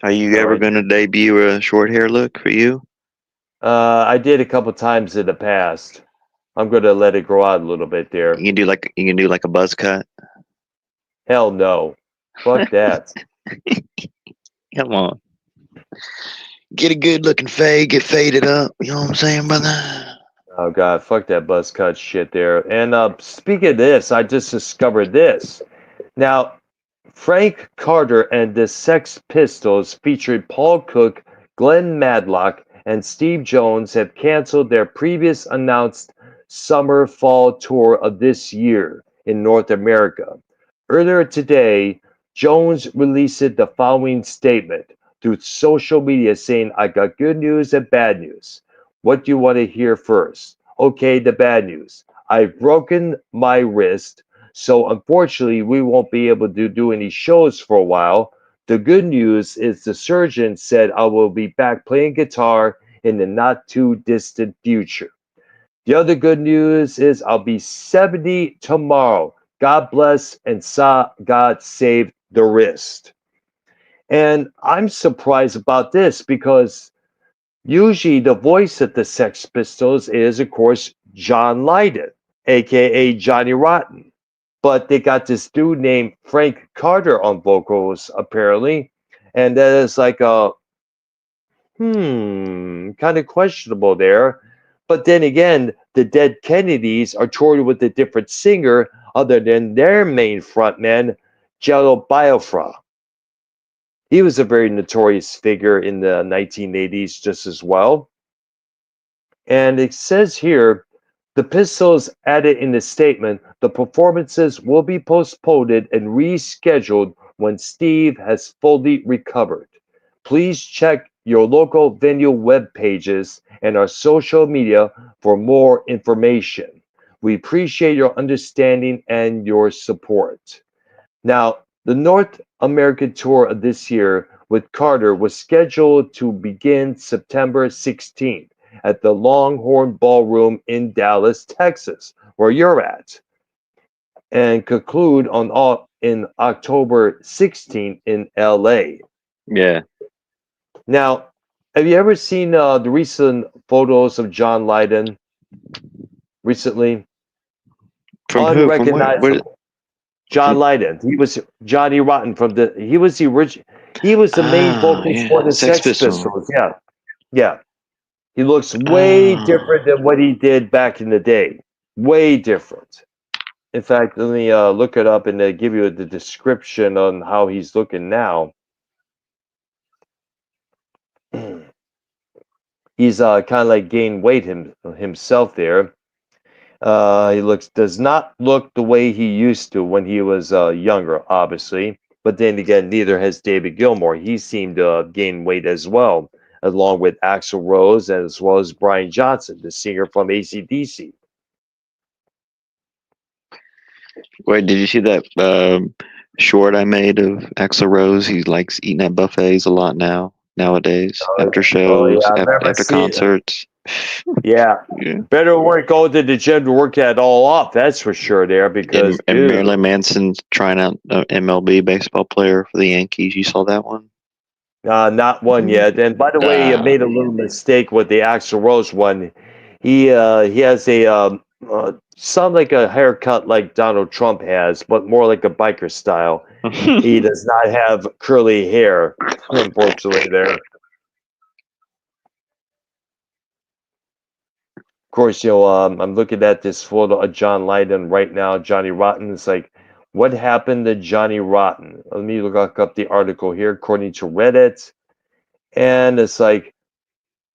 A: Are you
B: All
A: ever
B: right.
A: going to debut a short hair look for you?
B: I did a couple times in the past. I'm going to let it grow out a little bit there.
A: You can do like a buzz cut.
B: Hell no. Fuck that.
A: Come on. Get a good looking fade, get faded up. You know what I'm saying, brother?
B: Oh god, fuck that buzz cut shit there. And speaking of this, I just discovered this. Now, Frank Carter and the Sex Pistols, featured Paul Cook, Glenn Madlock, and Steve Jones, have canceled their previous announced summer fall tour of this year in North America. Earlier today, Jones released the following statement through social media saying, "I got good news and bad news. What do you want to hear first?" Okay, the bad news. I've broken my wrist, so unfortunately, we won't be able to do any shows for a while. The good news is the surgeon said I will be back playing guitar in the not too distant future. The other good news is I'll be 70 tomorrow. God bless and God save the wrist. And I'm surprised about this because usually the voice of the Sex Pistols is, of course, John Lydon, aka Johnny Rotten. But they got this dude named Frank Carter on vocals, apparently. And that is like a kind of questionable there. But then again, the Dead Kennedys are touring with a different singer other than their main frontman, Jello Biafra. He was a very notorious figure in the 1980s just as well. And it says here, the Pistols added in the statement, the performances will be postponed and rescheduled when Steve has fully recovered. Please check your local venue web pages and our social media for more information. We appreciate your understanding and your support. Now, the North American tour of this year with Carter was scheduled to begin September 16th at the Longhorn Ballroom in Dallas, Texas, where you're at, and conclude in October 16th in LA.
A: Yeah.
B: Now, have you ever seen the recent photos of John Lydon recently?
A: From who? From where?
B: Unrecognizable. John
A: From
B: Lydon. He was Johnny Rotten from the. He was the original. He was the main vocalist for
A: yeah,
B: the
A: Sex
B: Sex
A: Pistol.
B: Pistols. Yeah, yeah. He looks way
A: Oh,
B: different than what he did back in the day. Way different. In fact, let me look it up and give you the description on how he's looking now. He's kind of like gained weight himself there. He does not look the way he used to when he was younger, obviously. But then again, neither has David Gilmour. He seemed to have gained weight as well, along with Axl Rose as well as Brian Johnson, the singer from AC/DC.
A: wait, did you see that short I made of Axl Rose? He likes eating at buffets a lot nowadays, after
B: Oh yeah,
A: shows,
B: I remember
A: after
B: seeing.
A: concerts.
B: Yeah.
A: Yeah.
B: Better work go to the gym to work that all off. That's for sure there because,
A: And
B: dude,
A: Marilyn Manson's trying out an MLB baseball player for the Yankees. You saw that one?
B: not one yet. And by the way, I
A: Uh,
B: made a little mistake with the Axl Rose one. He has a some like a haircut like Donald Trump has, but more like a biker style. He does not have curly hair, unfortunately. There, of course, I'm looking at this photo of John Lydon right now. Johnny Rotten. It's like, what happened to Johnny Rotten? Let me look up the article here. According to Reddit, and it's like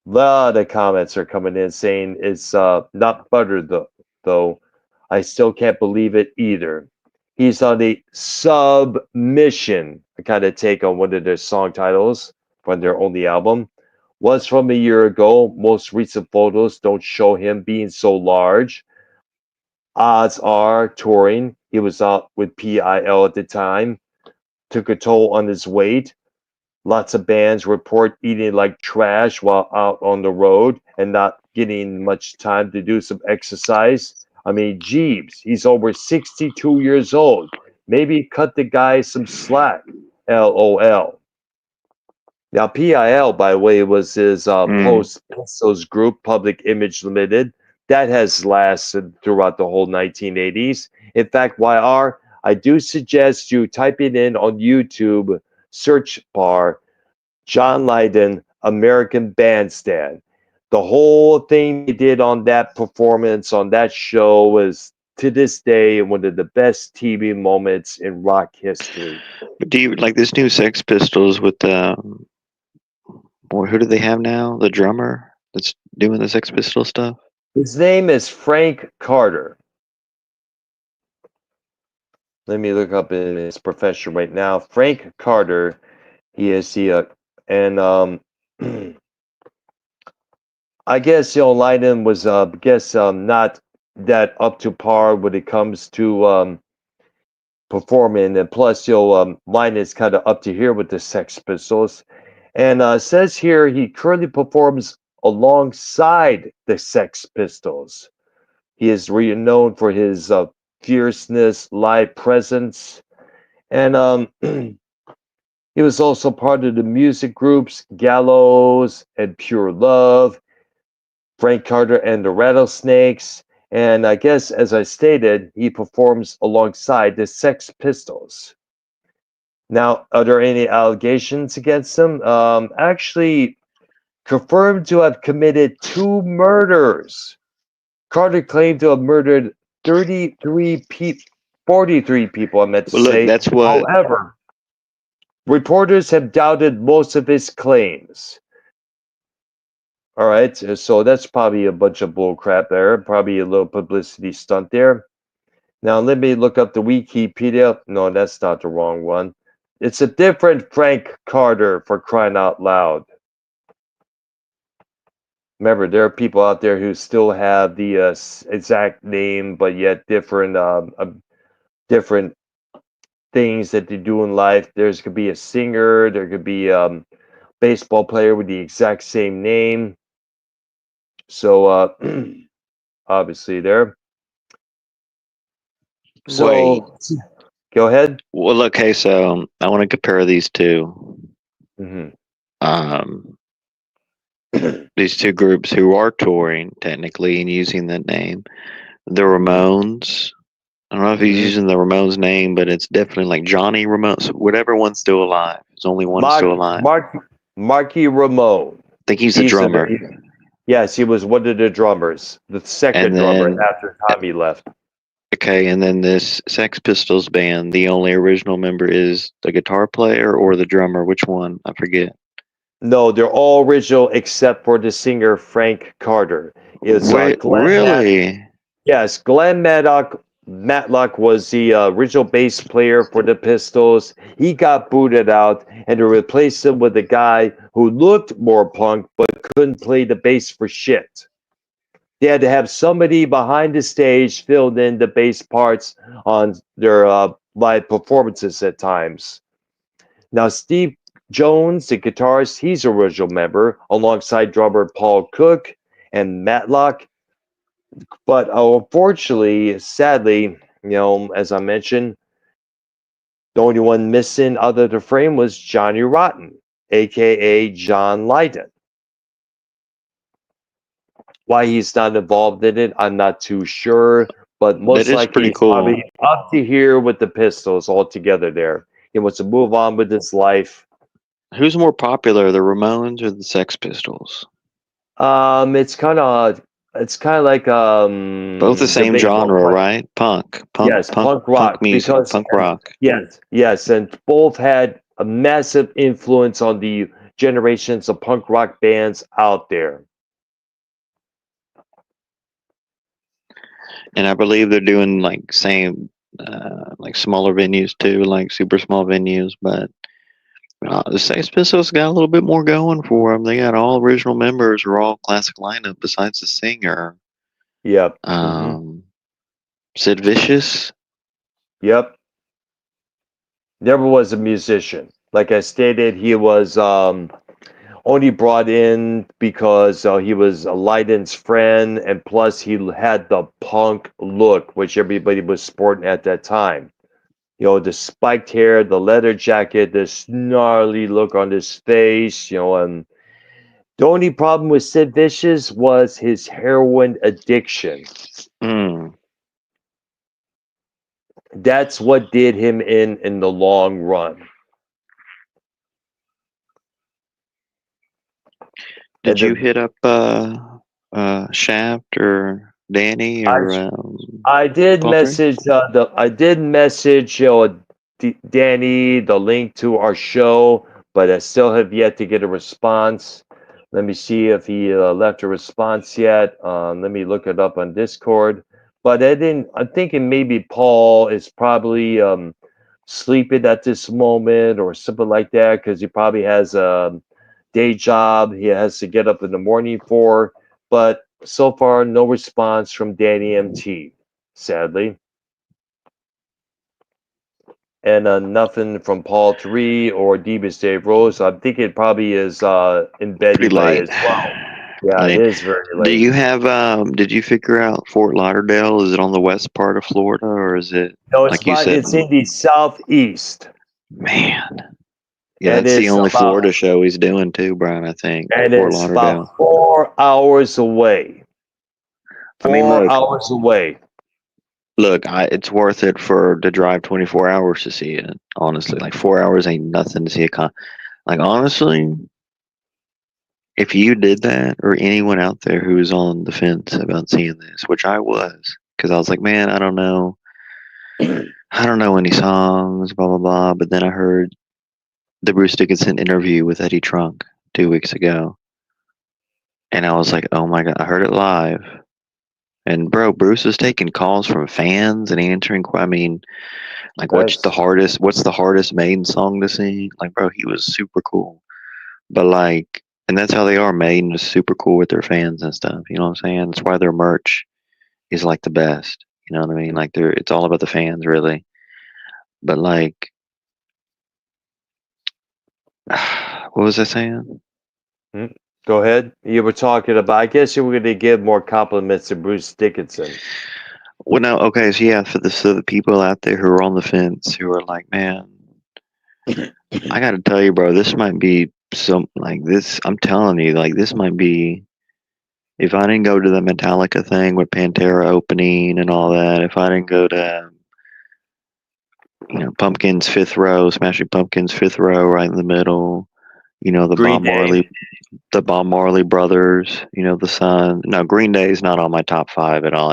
B: a lot of comments are coming in saying it's not butter though. I still can't believe it either. He's on a submission, a kind of take on one of their song titles from their only album. Was from a year ago. Most recent photos don't show him being so large. Odds are touring. He was out with PIL at the time. Took a toll on his weight. Lots of bands report eating like trash while out on the road and not getting much time to do some exercise. I mean, Jeeves, he's over 62 years old. Maybe cut the guy some slack. LOL. Now, PIL, by the way, was his
A: mm.
B: post Pistols group, Public Image Limited. That has lasted throughout the whole 1980s. In fact, YR, I do suggest you typing in on YouTube search bar John Lydon, American Bandstand. The whole thing they did on that performance, on that show, was to this day one of the best TV moments in rock history.
A: But do you like this new Sex Pistols with or who do they have now? The drummer that's doing the Sex Pistol stuff.
B: His name is Frank Carter. Let me look up in his profession right now. Frank Carter. He is and I guess Lydon was not that up to par when it comes to performing, and plus Lydon is kind of up to here with the Sex Pistols, and says here he currently performs alongside the Sex Pistols. He is renowned for his fierceness, live presence, and he was also part of the music groups Gallows and Pure Love, Frank Carter and the Rattlesnakes. And I guess, as I stated, he performs alongside the Sex Pistols. Now, are there any allegations against him? Actually, confirmed to have committed 2 murders. Carter claimed to have murdered 43 people, I meant to
A: Well, look,
B: say.
A: that's what.
B: However, reporters have doubted most of his claims. All right, so that's probably a bunch of bull crap there. Probably a little publicity stunt there. Now let me look up the Wikipedia. No, that's not the wrong one. It's a different Frank Carter, for crying out loud. Remember, there are people out there who still have the exact name, but yet different things that they do in life. There's could be a singer, there could be baseball player with the exact same name. So obviously there.
A: Wait.
B: So go ahead.
A: Well, okay, so I want to compare these two.
B: Hmm.
A: Um, these two groups who are touring technically and using that name. The Ramones. I don't know if he's
B: Hmm.
A: using the Ramones name, but it's definitely like Johnny Ramones. Whatever one's still alive. There's only one still alive.
B: Marky Ramone.
A: I think he's the
B: He's
A: drummer.
B: yes, he was one of the drummers, the second
A: And
B: drummer
A: then
B: after Tommy left.
A: okay, and then this Sex Pistols band, the only original member is the guitar player or the drummer. Which one? I forget.
B: No, they're all original except for the singer Frank Carter. It's
A: Wait,
B: Glenn
A: really?
B: Yes, Glenn Matlock was the original bass player for the Pistols. He got booted out, and they replaced him with a guy who looked more punk but couldn't play the bass for shit. They had to have somebody behind the stage filled in the bass parts on their live performances at times. Now, Steve Jones, the guitarist, he's a original member alongside drummer Paul Cook and Matlock. But unfortunately, sadly, as I mentioned, the only one missing out of the frame was Johnny Rotten, aka John Lydon. Why he's not involved in it, I'm not too sure, but
A: That
B: most
A: is
B: likely
A: pretty
B: he's probably
A: cool.
B: up to here with the Pistols altogether there. He wants to move on with his life.
A: Who's more popular, the Ramones or the Sex Pistols?
B: It's kind of like
A: Both the same
B: debatable.
A: genre, right? Punk, punk,
B: Yes,
A: punk,
B: punk
A: punk
B: rock,
A: music,
B: because
A: punk rock.
B: yes, and both had a massive influence on the generations of punk rock bands out there.
A: And I believe they're doing like same, like smaller venues too, like super small venues. But the Sex Pistols got a little bit more going for them. They got all original members, are all classic lineup besides the singer.
B: Yep.
A: Um, Sid Vicious.
B: Yep. Never was a musician. Like I stated, he was only brought in because he was Lydon's friend, and plus he had the punk look, which everybody was sporting at that time. The spiked hair, the leather jacket, the snarly look on his face, and the only problem with Sid Vicious was his heroin addiction.
A: Mm.
B: That's what did him in the long run.
A: Did
B: And
A: you
B: the
A: hit up Shaft or Danny
B: I
A: or
B: I did
A: Paul Three?
B: message Danny the link to our show, but I still have yet to get a response. Let me see if he left a response yet. Let me look it up on Discord. But I didn't. I'm thinking maybe Paul is probably sleeping at this moment or something like that because he probably has a day job he has to get up in the morning for. But so far, no response from Danny MT, sadly. And nothing from Paul 3 or Deepest Dave Rose. I think it probably is in bed
A: Pretty
B: by
A: late.
B: as well. Yeah, it
A: Late.
B: is very
A: Do
B: late.
A: you have did you figure out Fort Lauderdale? Is it on the west part of Florida or is it
B: No,
A: like you said?
B: it's in the southeast,
A: Man. Yeah,
B: and
A: that's the
B: it's
A: only
B: about
A: Florida show he's doing too, Brian, I think.
B: and
A: Fort
B: it's about
A: Lauderdale.
B: 4 hours away.
A: I mean,
B: 4 hours away.
A: look, it's worth it for to drive 24 hours to see it. Honestly, like 4 hours ain't nothing to see a con. Like honestly, if you did that, or anyone out there who was on the fence about seeing this, which I was, because I was like, man, I don't know any songs, blah blah blah. But then I heard the Bruce Dickinson interview with Eddie Trunk 2 weeks ago, and I was like, oh my god, I heard it live. And bro, Bruce was taking calls from fans and answering. I mean, like,
B: Nice.
A: What's the hardest Maiden song to sing? Like, bro, he was super cool. But like, and that's how they are. Maiden is super cool with their fans and stuff. You know what I'm saying? That's why their merch is like the best. You know what I mean? Like, it's all about the fans, really. But like, what was I saying?
B: Mm. Go ahead. You were talking about. I guess you were going to give more compliments to Bruce Dickinson.
A: Well, no, okay, so yeah, so the people out there who are on the fence who are like, man, I got to tell you, bro, this might be some like this. I'm telling you, like, this might be. If I didn't go to the Metallica thing with Pantera opening and all that, if I didn't go to, Pumpkins fifth row, Smashing Pumpkins fifth row, right in the middle,
B: Green Day.
A: The Bob Marley brothers, the Sun. No, Green Day is not on my top five at all.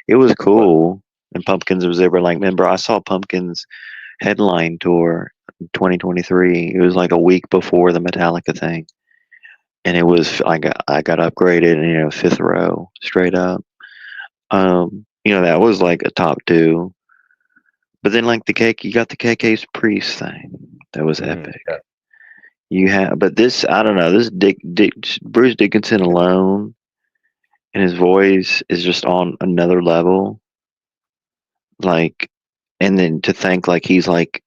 A: It was
B: What?
A: cool, and Pumpkins was ever like, remember, I saw Pumpkins headline tour in 2023. It was like a week before the Metallica thing, and it was I got upgraded, and fifth row straight up. That was like a top two. But then like you got the KK's Priest thing. That was epic.
B: Yeah.
A: But this, I don't know, this Bruce Dickinson alone and his voice is just on another level. Like, and then to think like he's like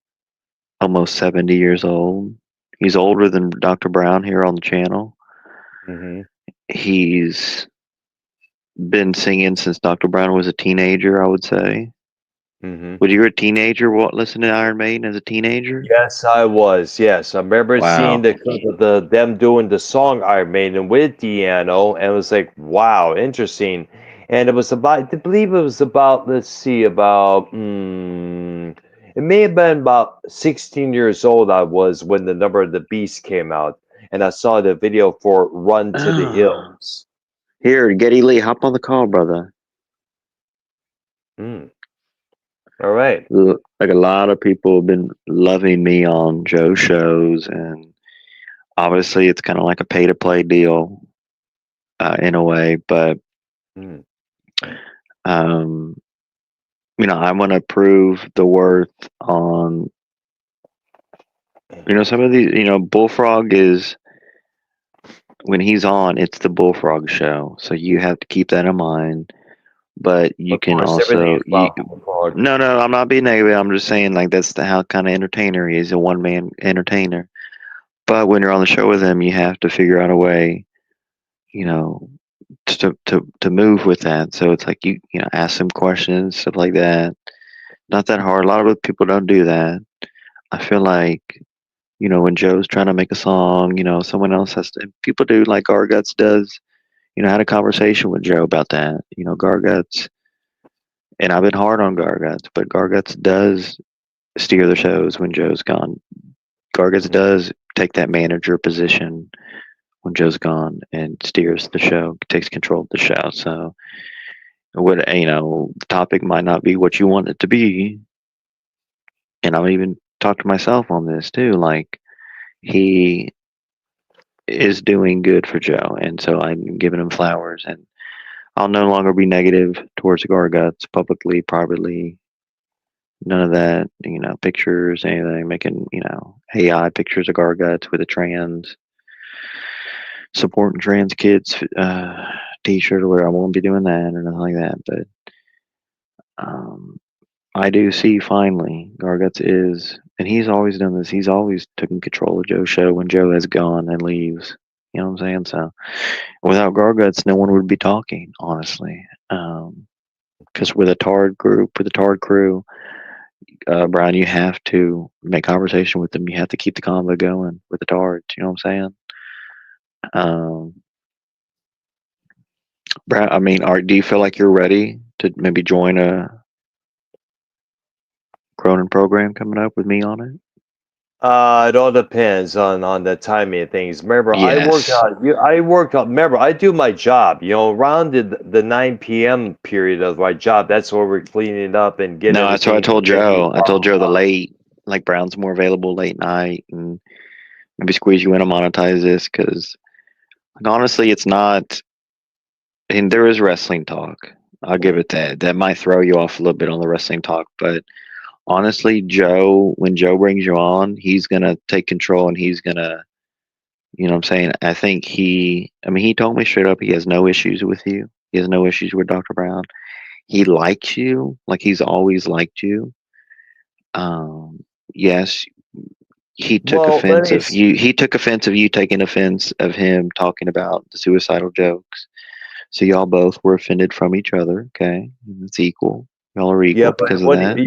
A: almost 70 years old. He's older than Dr. Brown here on the channel.
B: Hmm.
A: He's been singing since Dr. Brown was a teenager, I would say.
B: Hmm.
A: When you were a teenager, what listening to Iron Maiden as a teenager?
B: Yes, I was. Yes, I remember seeing
A: Wow.
B: the clip of them doing the song Iron Maiden with Deano, and it was like, wow, interesting. And it was about, I believe it was about, let's see, about, it may have been about 16 years old I was when the Number of the Beast came out, and I saw the video for Run to the
A: Ah.
B: Hills.
A: Here, Getty Lee, hop on the call, brother.
B: Mm, all right.
A: Like a lot of people have been loving me on Joe shows, and obviously it's kind of like a pay to play deal in a way, but
B: Mm.
A: um, I want to prove the worth on, some of these, Bullfrog is, when he's on, it's the Bullfrog show. So you have to keep that in mind. But you
B: Of
A: can
B: course, everything
A: also,
B: is about Bullfrog.
A: no, I'm not being negative. I'm just saying, like, that's how kind of entertainer he is, a one man entertainer. But when you're on the show with him, you have to figure out a way, you know, to move with that. So it's like ask some questions, stuff like that. Not that hard. A lot of people don't do that. I feel like when Joe's trying to make a song, someone else has to. People do like Garguts does. I had a conversation with Joe about that. Garguts, and I've been hard on Garguts, but Garguts does steer the shows when Joe's gone. Garguts
B: Mhm.
A: does take that manager position when Joe's gone and steers the show, takes control of the show. So, the topic might not be what you want it to be, and I'll even talk to myself on this too. Like, he is doing good for Joe, and so I'm giving him flowers, and I'll no longer be negative towards Garguts publicly, privately. None of that, pictures, anything, making, AI pictures of Garguts with a trans, supporting trans kids t-shirt, where I won't be doing that or nothing like that. But um, I do see finally Garguts is, and he's always done this. He's always taken control of Joe's show when Joe has gone and leaves. You know what I'm saying? So without Garguts, no one would be talking, honestly. Because with a Tard group, with a Tard crew, Brian, you have to make conversation with them. You have to keep the convo going with the Tards. You know what I'm saying? Um, Brian, I mean, do you feel like you're ready to maybe join a Cronin program coming up with me on it?
B: It all depends on the timing of things. Remember, I work
A: Yes.
B: out. I work out. Remember, I do my job. Around the 9 p.m. period of my job, that's where we're cleaning up and getting
A: No, that's what I
B: everything
A: told
B: ready.
A: Joe. I told Joe the late, like Brown's more available late night, and maybe squeeze you in to monetize this because, like, honestly, it's not. And there is wrestling talk. I'll give it that. That might throw you off a little bit on the wrestling talk, but honestly, Joe, when Joe brings you on, he's gonna take control and he's gonna, what I'm saying? I think I mean, he told me straight up he has no issues with you. He has no issues with Dr. Brown. He likes you, like he's always liked you. Yes, he took
B: Well, let
A: offense
B: me.
A: of you. He took offense of you taking offense of him talking about the suicidal jokes. So y'all both were offended from each other. Okay, it's equal. Y'all are
B: Yeah,
A: equal because
B: but
A: of that.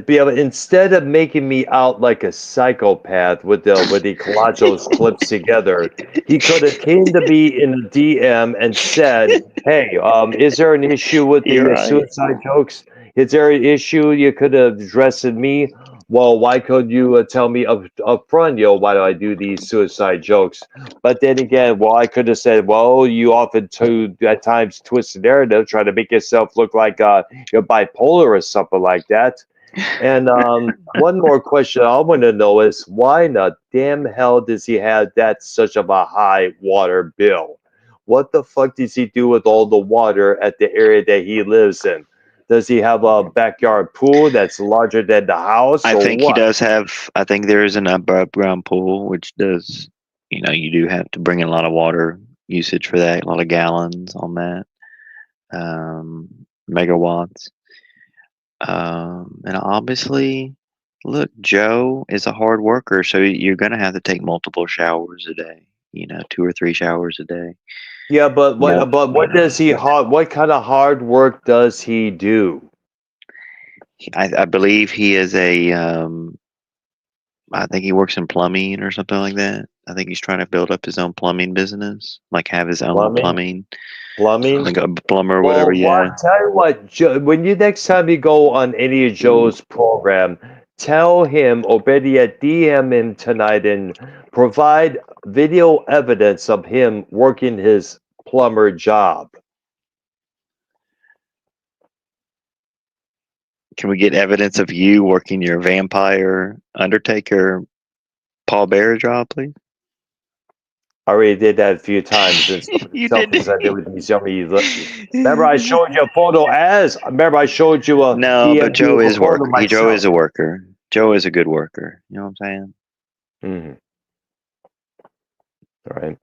B: yeah, but instead of making me out like a psychopath with the collage clips together, he could have came to me in a DM and said, "Hey, is there an issue with
A: You're
B: the
A: right.
B: suicide jokes? Is there an issue you could have addressed with me? Well, why could you tell me up front, why do I do these suicide jokes?" But then again, well, I could have said, "Well, you often at times twist the narrative, try to make yourself look like you're bipolar or something like that." And one more question I want to know is why in the damn hell does he have that such of a high water bill? What the fuck does he do with all the water at the area that he lives in? Does he have a backyard pool that's larger than the house
A: I
B: or
A: think he
B: what?
A: does have. I think there is an above ground pool, which does. You do have to bring in a lot of water usage for that. A lot of gallons on that. Megawatts. And obviously, look, Joe is a hard worker, so you're gonna have to take multiple showers a day. 2 or 3 showers a day.
B: Yeah, but
A: More,
B: what does he what kind of hard work does he do?
A: I believe he is a. I think he works in plumbing or something like that. I think he's trying to build up his own plumbing business, like have his own
B: Plumbing?
A: plumbing,
B: Plumbing?
A: like a plumber or whatever.
B: Well,
A: Yeah.
B: tell you what, Joe, when you next time you go on any of Joe's program, tell him or better yet, DM him tonight and provide video evidence of him working his plumber job.
A: Can we get evidence of you working your vampire Undertaker Paul Bearer job, please?
B: I already did that a few times, and some of the
A: You did.
B: selfies I did with these yummy. Remember, I showed you a photo as. Remember, I showed you a
A: No, but
B: DM
A: Joe
B: you a
A: is
B: photo
A: worker. Joe
B: myself.
A: is a worker. Joe is a good worker. You know what I'm saying?
B: Hmm. All right.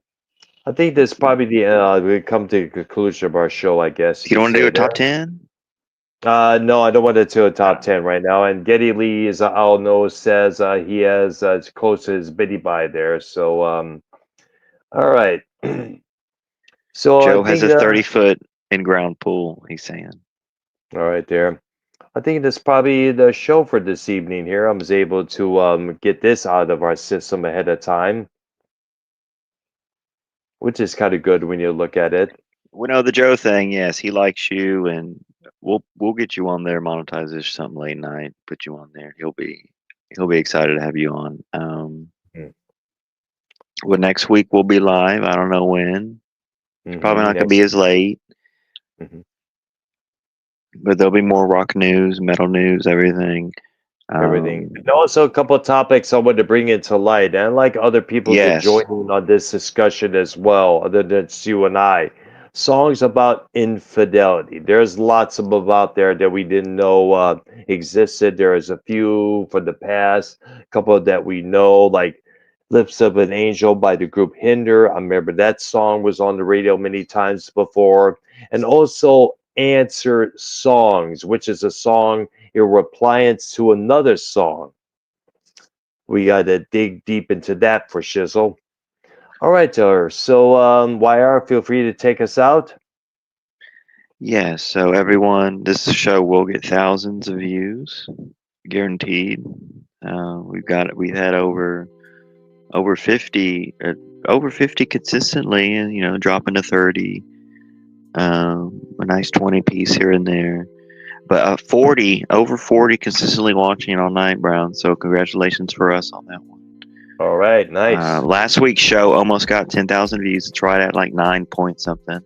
B: I think that's probably the we come to the conclusion of our show. I guess you
A: You don't
B: could
A: want to do
B: say
A: a top
B: there.
A: 10?
B: No, I don't want to do a top 10 right now. And Geddy Lee, as I'll know, says he has it's close to his biddy by there. So, all right. So I
A: Joe has
B: think
A: a 30-foot in-ground pool, he's saying.
B: all right there. I think that's probably the show for this evening here. I was able to get this out of our system ahead of time, which is kind of good when you look at it.
A: We know the Joe thing, yes, he likes you, and we'll get you on there, monetize this something late night, put you on there. He'll be excited to have you on. Well, next week we'll be live. I don't know when. It's probably not gonna
B: Next.
A: be as late,
B: Mhm.
A: but there'll be more rock news, metal news, everything.
B: Everything. And also a couple of topics I wanted to bring into light. And I'd like other people to join
A: Yes,
B: in on this discussion as well, other than it's you and I. Songs about infidelity. There's lots of them out there that we didn't know existed. There's a few from the past, a couple that we know, like Lips of an Angel by the group Hinder. I remember that song was on the radio many times before. And also Answer Songs, which is a song in repliance to another song. We got to dig deep into that for Shizzle. All right, Taylor. So, YR, feel free to take us out.
A: yes. So everyone, this show will get thousands of views, guaranteed. We've had over 50, over 50 consistently, and dropping to 30. A nice 20 piece here and there. But 40, over 40 consistently watching all night, Brown. So congratulations for us on that one.
B: All right, nice.
A: Last week's show almost got 10,000 views. It's right at like 9 point something.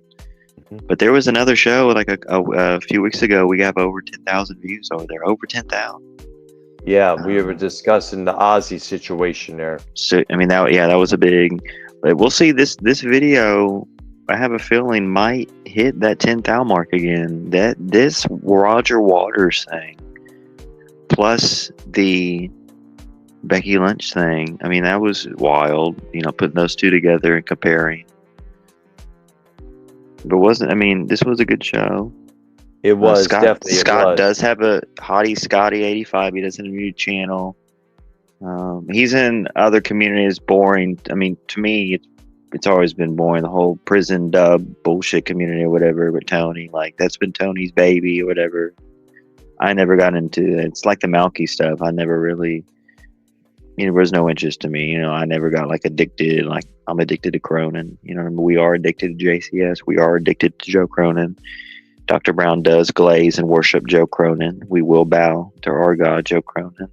A: But there was another show like a few weeks ago. We got over 10,000 views over there. Over 10,000.
B: Yeah, we were discussing the Ozzy situation there.
A: So I mean that was a big. But we'll see this video. I have a feeling might hit that 10,000 mark again. That this Roger Waters thing, plus the Becky Lynch thing. I mean, that was wild. Putting those two together and comparing. But wasn't I mean, this was a good show.
B: It was definitely.
A: Scott does have a Hottie Scotty 85. He does have a new channel. He's in other communities. Boring. I mean, to me, it's always been boring. The whole prison dub bullshit community or whatever. But Tony, like that's been Tony's baby or whatever. I never got into it. It's like the Malky stuff. I never really. There was no interest to me. I never got like addicted. Like I'm addicted to Cronin. We are addicted to JCS. We are addicted to Joe Cronin. Dr. Brown does glaze and worship Joe Cronin. We will bow to our God, Joe Cronin.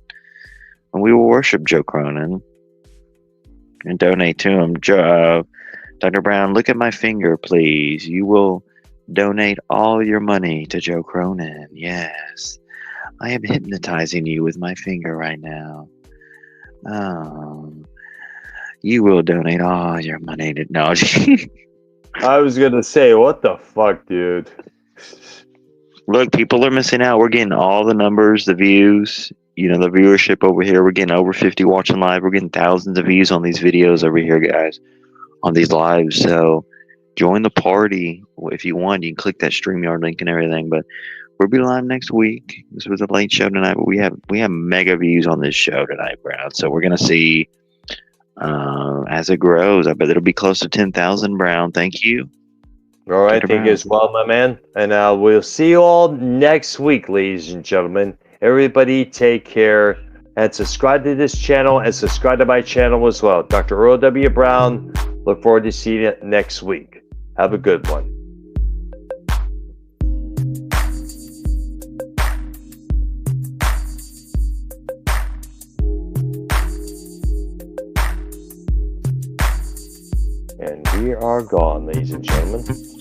A: And we will worship Joe Cronin and donate to him. Dr. Brown, look at my finger, please. You will donate all your money to Joe Cronin. Yes. I am hypnotizing you with my finger right now. You will donate all your money to... No.
B: I was going to say, what the fuck, dude?
A: Look, people are missing out. We're getting all the numbers, the views, the viewership over here. We're getting over 50 watching live. We're getting thousands of views on these videos over here, guys, on these lives. So join the party. If you want, you can click that StreamYard link and everything. But we'll be live next week. This was a late show tonight, but we have mega views on this show tonight, Brown. So we're going to see as it grows. I bet it'll be close to 10,000, Brown. Thank you.
B: All right,
A: Dr.
B: thank you
A: Brown.
B: as well, my man. And we'll see you all next week, ladies and gentlemen. Everybody take care and subscribe to this channel and subscribe to my channel as well. Dr. Earl W. Brown. Look forward to seeing you next week. Have a good one. And we are gone, ladies and gentlemen.